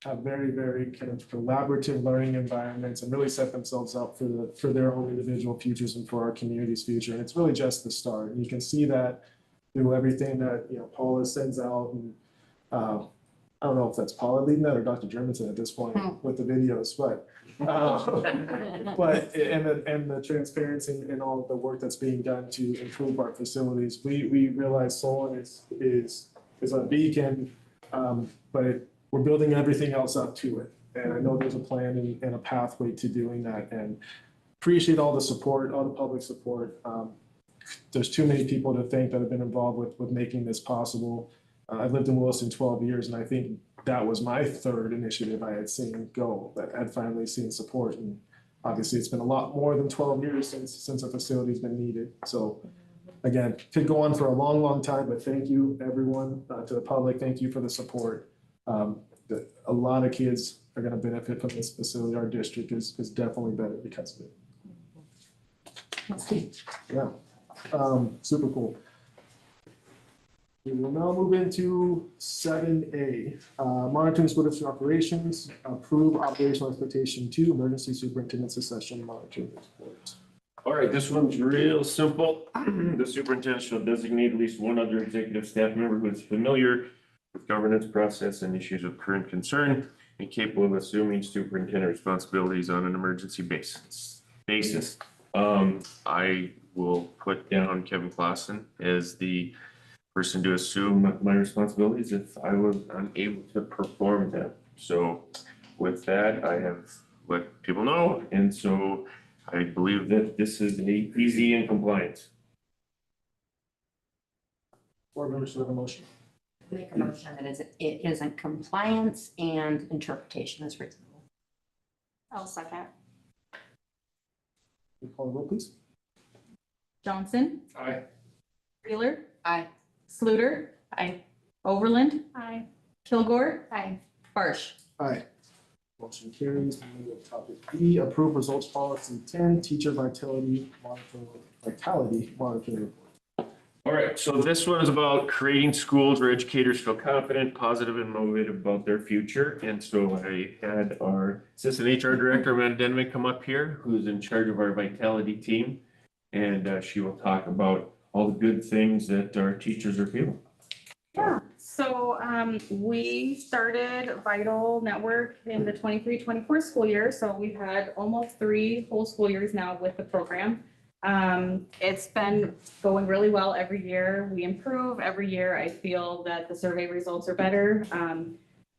have very, very kind of collaborative learning environments and really set themselves up for their own individual futures and for our community's future. And it's really just the start. And you can see that through everything that, Paula sends out. And I don't know if that's Paula leading that or Dr. Germanson at this point with the videos, but the transparency and all of the work that's being done to improve our facilities. We realize Solon is a beacon, but we're building everything else up to it. And I know there's a plan and a pathway to doing that, and appreciate all the support, all the public support. There's too many people to thank that have been involved with making this possible. I've lived in Williston 12 years, and I think that was my third initiative I had seen go, that had finally seen support. And obviously it's been a lot more than 12 years since a facility's been needed. So again, could go on for a long, long time, but thank you everyone, to the public. Thank you for the support. A lot of kids are going to benefit from this facility. Our district is definitely better because of it. Yeah, super cool. We will now move into 7A, monitoring school district operations, approve operational expectation 2, emergency superintendent succession monitoring report. All right, this one's real simple. The superintendent shall designate at least one other executive staff member who is familiar with governance process and issues of current concern and capable of assuming superintendent responsibilities on an emergency basis. I will put down Kevin Clausen as the person to assume my responsibilities if I was unable to perform them. So with that, I have let people know, and so I believe that this is easy in compliance. Board members, should have a motion. Make a motion that it isn't compliance and interpretation is reasonable. I'll second. Can you call the roll, please? Johnson, Aye. Wheeler, Aye. Sluter, Aye. Overland, Aye. Kilgore, Aye. Barsh. Aye. Motion carries. We move to topic B, approve results policy 10, teacher vitality monitoring report. All right, so this one is about creating schools where educators feel confident, positive, and motivated about their future. And so I had our assistant HR director, Amanda Denman, come up here, who's in charge of our vitality team. And she will talk about all the good things that our teachers are feeling. Yeah, so we started Vital Network in the 23-24 school year. So we've had almost 3 whole school years now with the program. It's been going really well every year. We improve every year. I feel that the survey results are better.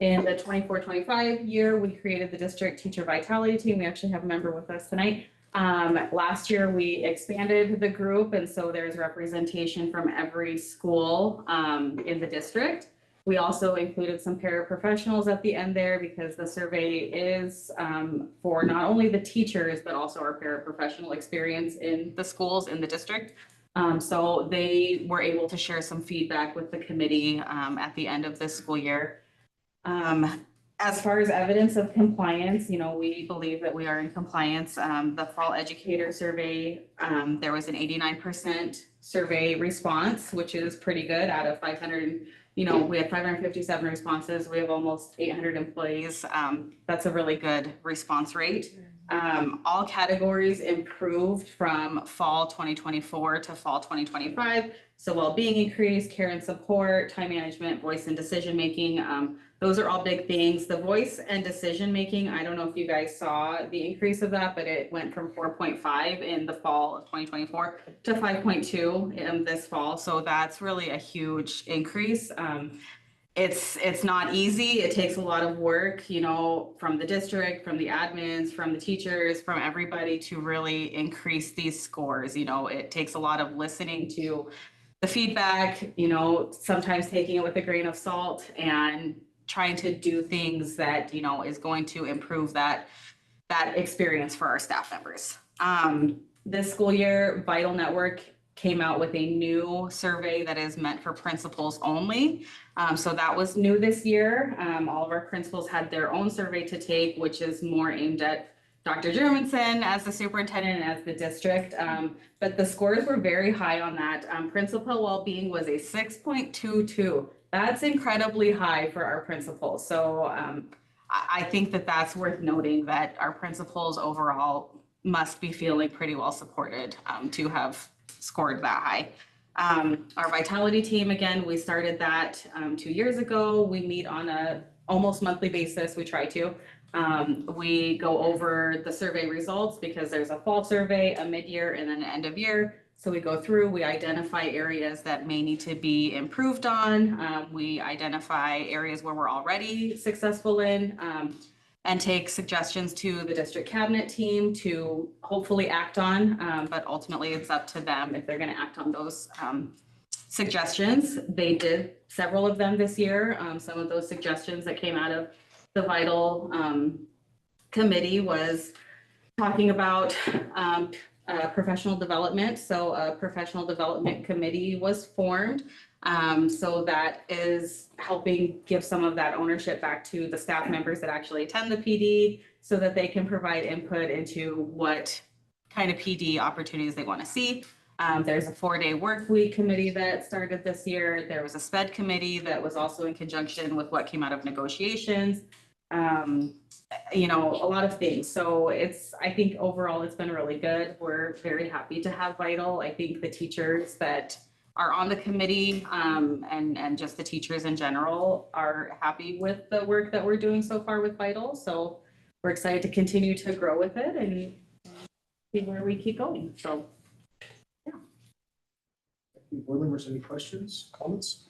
In the 24-25 year, we created the district teacher vitality team. We actually have a member with us tonight. Last year, we expanded the group, and so there's representation from every school in the district. We also included some paraprofessionals at the end there because the survey is for not only the teachers, but also our paraprofessional experience in the schools in the district. So they were able to share some feedback with the committee at the end of this school year. As far as evidence of compliance, we believe that we are in compliance. The fall educator survey, there was an 89% survey response, which is pretty good out of 500. We had 557 responses. We have almost 800 employees. That's a really good response rate. All categories improved from fall 2024 to fall 2025. So well-being increased, care and support, time management, voice and decision-making. Those are all big things. The voice and decision-making, I don't know if you guys saw the increase of that, but it went from 4.5 in the fall of 2024 to 5.2 in this fall. So that's really a huge increase. It's not easy. It takes a lot of work, from the district, from the admins, from the teachers, from everybody to really increase these scores. It takes a lot of listening to the feedback, sometimes taking it with a grain of salt and trying to do things that, is going to improve that experience for our staff members. This school year, Vital Network came out with a new survey that is meant for principals only. So that was new this year. All of our principals had their own survey to take, which is more aimed at Dr. Germanson as the superintendent and as the district. But the scores were very high on that. Principal well-being was a 6.22. That's incredibly high for our principals. So I think that that's worth noting, that our principals overall must be feeling pretty well supported to have scored that high. Our vitality team, again, we started that 2 years ago. We meet on a almost monthly basis. We try to. We go over the survey results because there's a fall survey, a mid-year, and then an end of year. So we go through, we identify areas that may need to be improved on. We identify areas where we're already successful in, and take suggestions to the district cabinet team to hopefully act on. But ultimately it's up to them if they're gonna act on those suggestions. They did several of them this year. Some of those suggestions that came out of the Vital committee was talking about professional development. So a professional development committee was formed. So that is helping give some of that ownership back to the staff members that actually attend the PD so that they can provide input into what kind of PD opportunities they want to see. There's a 4-day work week committee that started this year. There was a SPED committee that was also in conjunction with what came out of negotiations. A lot of things. So I think overall it's been really good. We're very happy to have Vital. I think the teachers that are on the committee and just the teachers in general are happy with the work that we're doing so far with Vital. So we're excited to continue to grow with it and see where we keep going. So, yeah. Thank you. Board members, any questions, comments?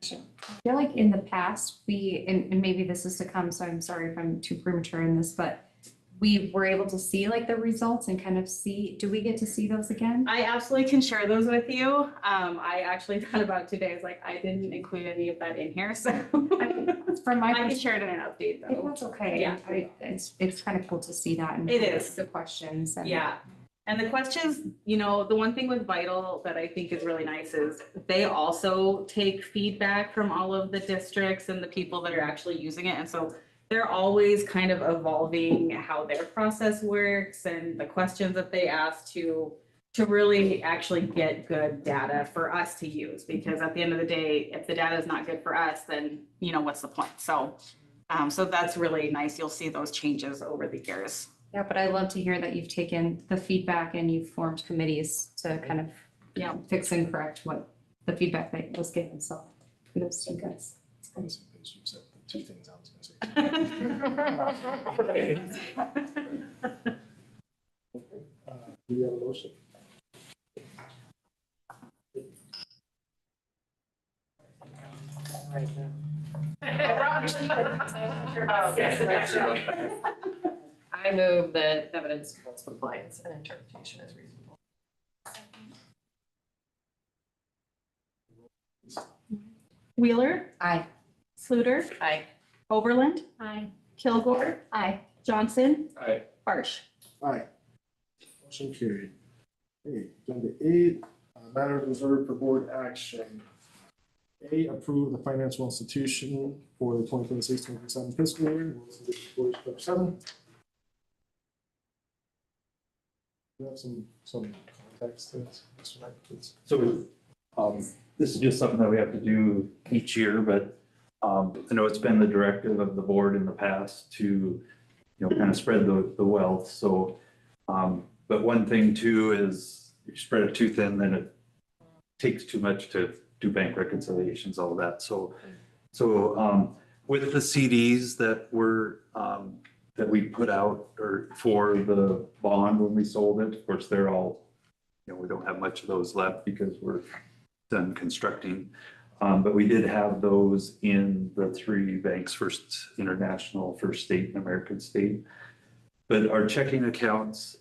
I feel like in the past, and maybe this is to come, so I'm sorry if I'm too premature in this, but we were able to see like the results and kind of see, do we get to see those again? I absolutely can share those with you. I actually thought about it today. It's like, I didn't include any of that in here, so. From my I can share it in an update though. That's okay. Yeah. It's kind of cool to see that. And It is. the questions. And Yeah. And the questions, the one thing with Vital that I think is really nice is they also take feedback from all of the districts and the people that are actually using it. And so they're always kind of evolving how their process works and the questions that they ask to really actually get good data for us to use. Because at the end of the day, if the data is not good for us, then, what's the point? So, so that's really nice. You'll see those changes over the years. Yeah, but I love to hear that you've taken the feedback and you've formed committees to kind of fix and correct what the feedback that was given. So kudos to you guys. On the same page, you said the two things I was gonna say. Do you have a motion? I move that evidence supports compliance and interpretation is reasonable. Wheeler. Aye. Sluter. Aye. Overland. Aye. Kilgore. Aye. Johnson. Aye. Harsh. Aye. Motion carried. Okay, agenda 8, matters reserved for board action. A, approve the financial institution for the 2026-2027 fiscal year. Wilson District Board Number 7. you have some context to this, Mr. Knight, please? So, this is just something that we have to do each year, but, I know it's been the directive of the board in the past to, you know, kind of spread the wealth, so, but one thing too is if you spread it too thin, then it takes too much to do bank reconciliations, all of that, so, with the CDs that were, that we put out or for the bond when we sold it, of course, they're all, you know, we don't have much of those left because we're done constructing. But we did have those in the three banks, First International, First State, and American State. But our checking accounts,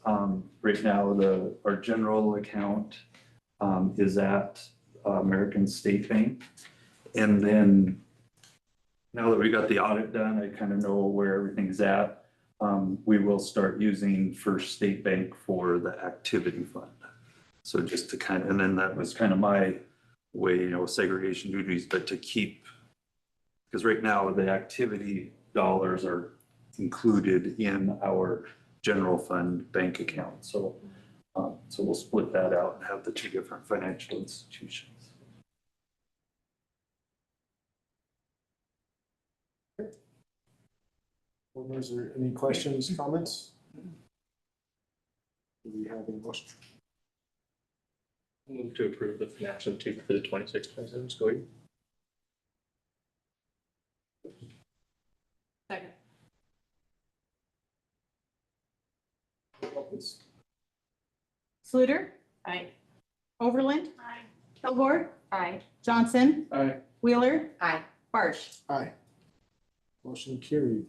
right now, our general account is at American State Bank. And then now that we got the audit done, I kind of know where everything's at. We will start using First State Bank for the activity fund. So just to kind of, and then that was kind of my way, you know, segregation duties, but to keep, because right now the activity dollars are included in our general fund bank account. So, so we'll split that out and have the two different financial institutions. Board members, are there any questions, comments? Do we have any motion? Move to approve the financial institution for the 26-27 school year. Second. Sluter, Aye. Overland, Kilgore, Aye. Johnson, Aye. Wheeler, Aye. Barge. Aye. Motion carried.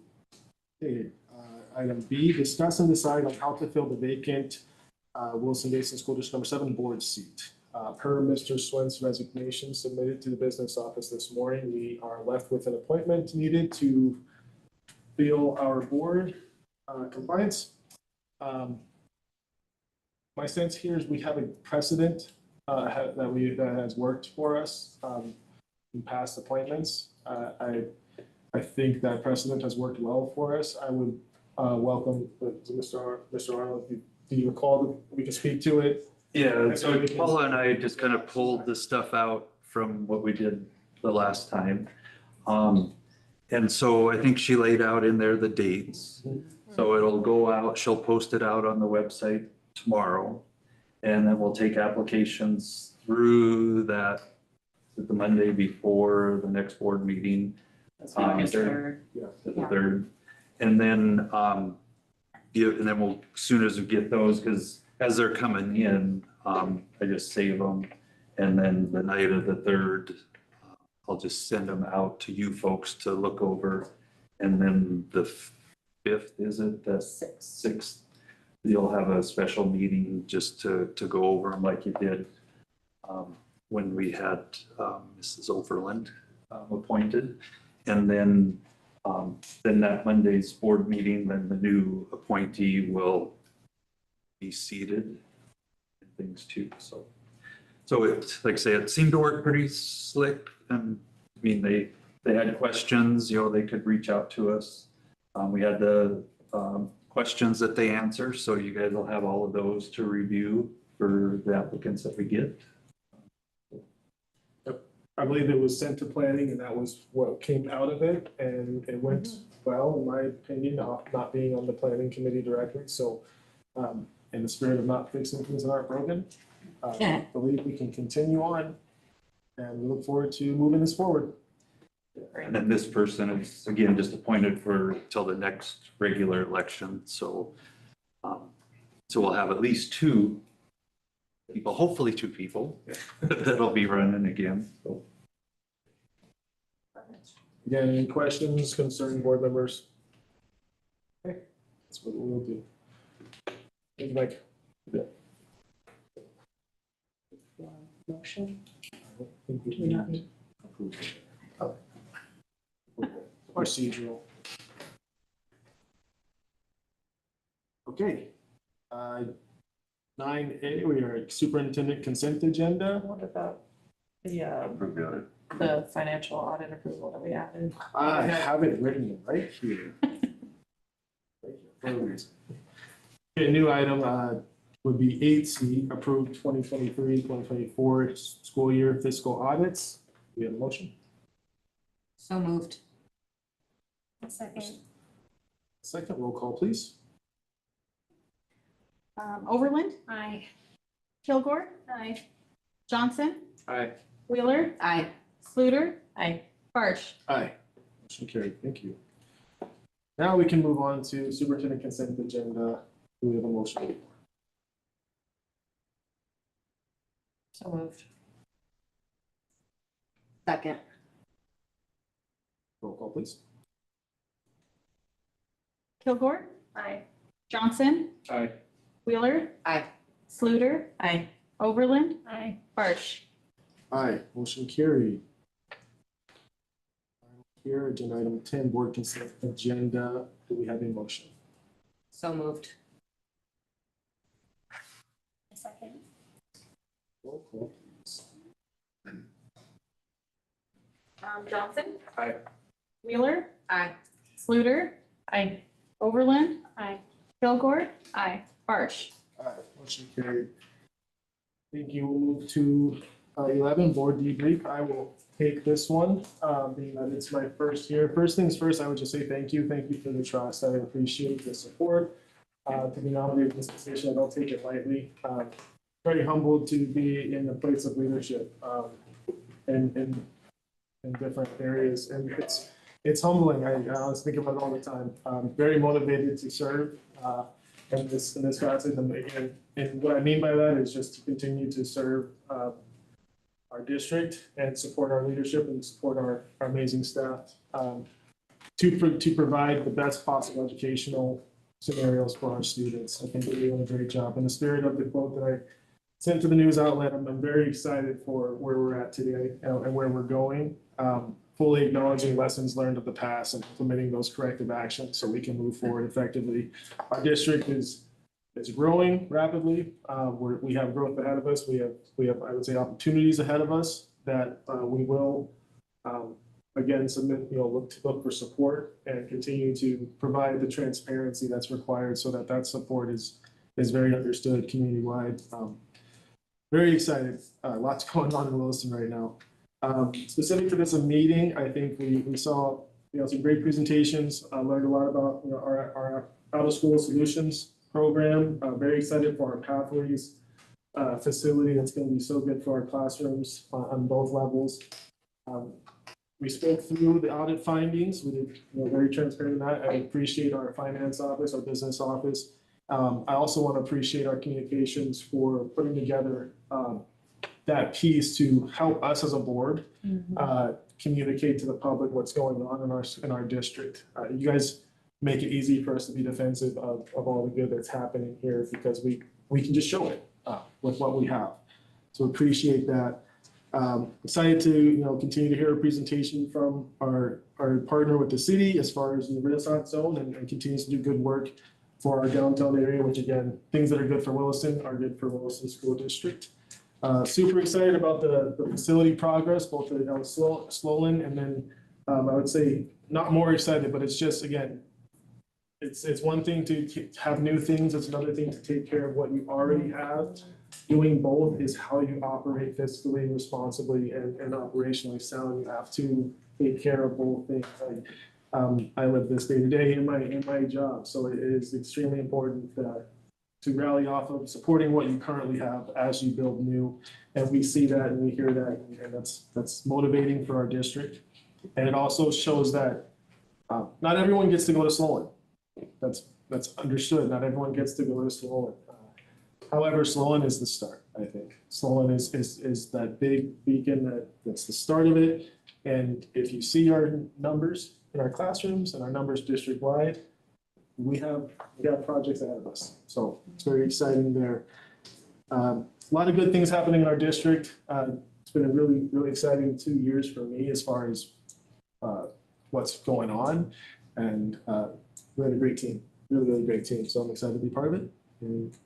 Okay, item B, discuss and decide on how to fill the vacant Wilson Basin School District number 7 board seat. Per Mr. Swin's resignation submitted to the business office this morning, we are left with an appointment needed to fill our board compliance. My sense here is we have a precedent that has worked for us in past appointments. I think that precedent has worked well for us. I would welcome Mr. Arnold, do you recall that we can speak to it? Yeah, so Paula and I just kind of pulled the stuff out from what we did the last time. And so I think she laid out in there the dates. So it'll go out, she'll post it out on the website tomorrow. And then we'll take applications through that, the Monday before the next board meeting. That's August Third. 3rd. The Yeah. 3rd. And then, and then we'll, as soon as we get those, because as they're coming in, I just save them. And then the night of the 3rd, I'll just send them out to you folks to look over. And then the 5th, is it? The 6th, you'll have a special meeting just to go over them like you did when we had Mrs. Overland appointed. And then that Monday's board meeting, then the new appointee will be seated and things too. So it, like I say, it seemed to work pretty slick. And I mean, they had questions, you know, they could reach out to us. We had the questions that they answer, so you guys will have all of those to review for the applicants that we get. I believe it was sent to planning and that was what came out of it. And it went well, in my opinion, not being on the planning committee directly. So in the spirit of not fixing things that aren't broken, I believe we can continue on. And we look forward to moving this forward. And then this person is, again, just appointed for till the next regular election. So, so we'll have at least 2 people, hopefully 2 people that'll be running again. So. Again, any questions concerning board members? Okay, that's what we'll do. Thank you, Mike. Motion. Do we not need? Procedural. Okay. 9A, we are at superintendent consent agenda. What about the financial audit approval that we added? I have it written right here. Okay, new item, would be 8C, approved 2023-2024 school year fiscal audits. We have a motion. So moved. Second. Second, roll call, please. Overland, Aye. Kilgore, Aye. Johnson, Aye. Wheeler, Aye. Sluter, Aye. Barge. Aye. Motion carried. Thank you. Now we can move on to superintendent consent agenda. Do we have a motion? So moved. Second. Roll call, please. Kilgore, Aye. Johnson, Aye. Wheeler, Aye. Sluter, Aye. Overland, Aye. Barge. Aye. Motion carried. Here, agenda item 10, board consent agenda. Do we have a motion? So moved. Second. Roll call, please. Johnson, Aye. Wheeler, Aye. Sluter, Aye. Overland, Aye. Kilgore, aye, Barge. Aye. Motion carried. Thank you. We'll move to 11, board debrief. I will take this one, being that it's my first year. First things first, I would just say thank you. Thank you for the trust. I appreciate the support. To be nominated in this position, I don't take it lightly. Very humbled to be in the place of leadership in different areas. And it's humbling. I honestly think about it all the time. Very motivated to serve in this facet. And what I mean by that is just to continue to serve our district and support our leadership and support our amazing staff to provide the best possible educational scenarios for our students. I think we're doing a great job. In the spirit of the quote that I sent to the news outlet, I'm very excited for where we're at today and where we're going. Fully acknowledging lessons learned of the past and implementing those corrective actions so we can move forward effectively. Our district is growing rapidly. We have growth ahead of us. We have, I would say, opportunities ahead of us that we will again submit, look for support and continue to provide the transparency that's required so that support is very understood community-wide. Very excited. Lots going on in Williston right now. Specific to this meeting, I think we saw some great presentations. Learned a lot about our out-of-school solutions program. Very excited for our Pathways facility. That's going to be so good for our classrooms on both levels. We spoke through the audit findings. We did very transparent in that. I appreciate our finance office, our business office. I also want to appreciate our communications for putting together that piece to help us as a board communicate to the public what's going on in our district. You guys make it easy for us to be defensive of all the good that's happening here because we can just show it with what we have. So appreciate that. Excited to continue to hear a presentation from our partner with the city as far as the Renaissance Zone and continues to do good work for our downtown area, which again, things that are good for Williston are good for Williston School District. Super excited about the facility progress, both at Sloan and then I would say not more excited, but it's just, again, it's one thing to have new things. It's another thing to take care of what you already have. Doing both is how you operate fiscally, responsibly, and operationally sound. You have to take care of both things. I live this day to day in my job, so it is extremely important to rally off of supporting what you currently have as you build new. And we see that and we hear that, and that's motivating for our district. And it also shows that not everyone gets to go to Sloan. That's understood. Not everyone gets to go to Sloan. However, Sloan is the start, I think. Sloan is that big beacon that's the start of it. And if you see our numbers in our classrooms and our numbers district-wide, we have projects ahead of us. So it's very exciting there. A lot of good things happening in our district. It's been a really, really exciting 2 years for me as far as what's going on. And we had a great team, really, really great team. So I'm excited to be part of it. And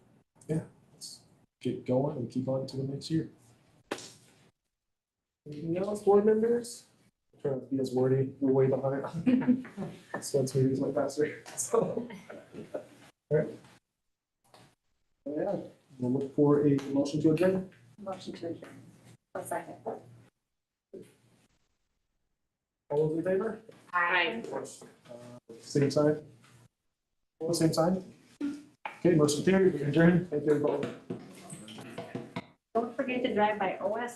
yeah, let's get going and keep on to the next year. Anything else, board members? I'm trying to be as wordy, we're way behind. Spencer is my pastor. So, all right. Yeah, We'll look for a motion to adjourn. Motion to adjourn. A second. All those in favor? Aye. Same sign? All the same sign? Okay, motion carried, we adjourn. Thank you, everybody. Don't forget to drive by OS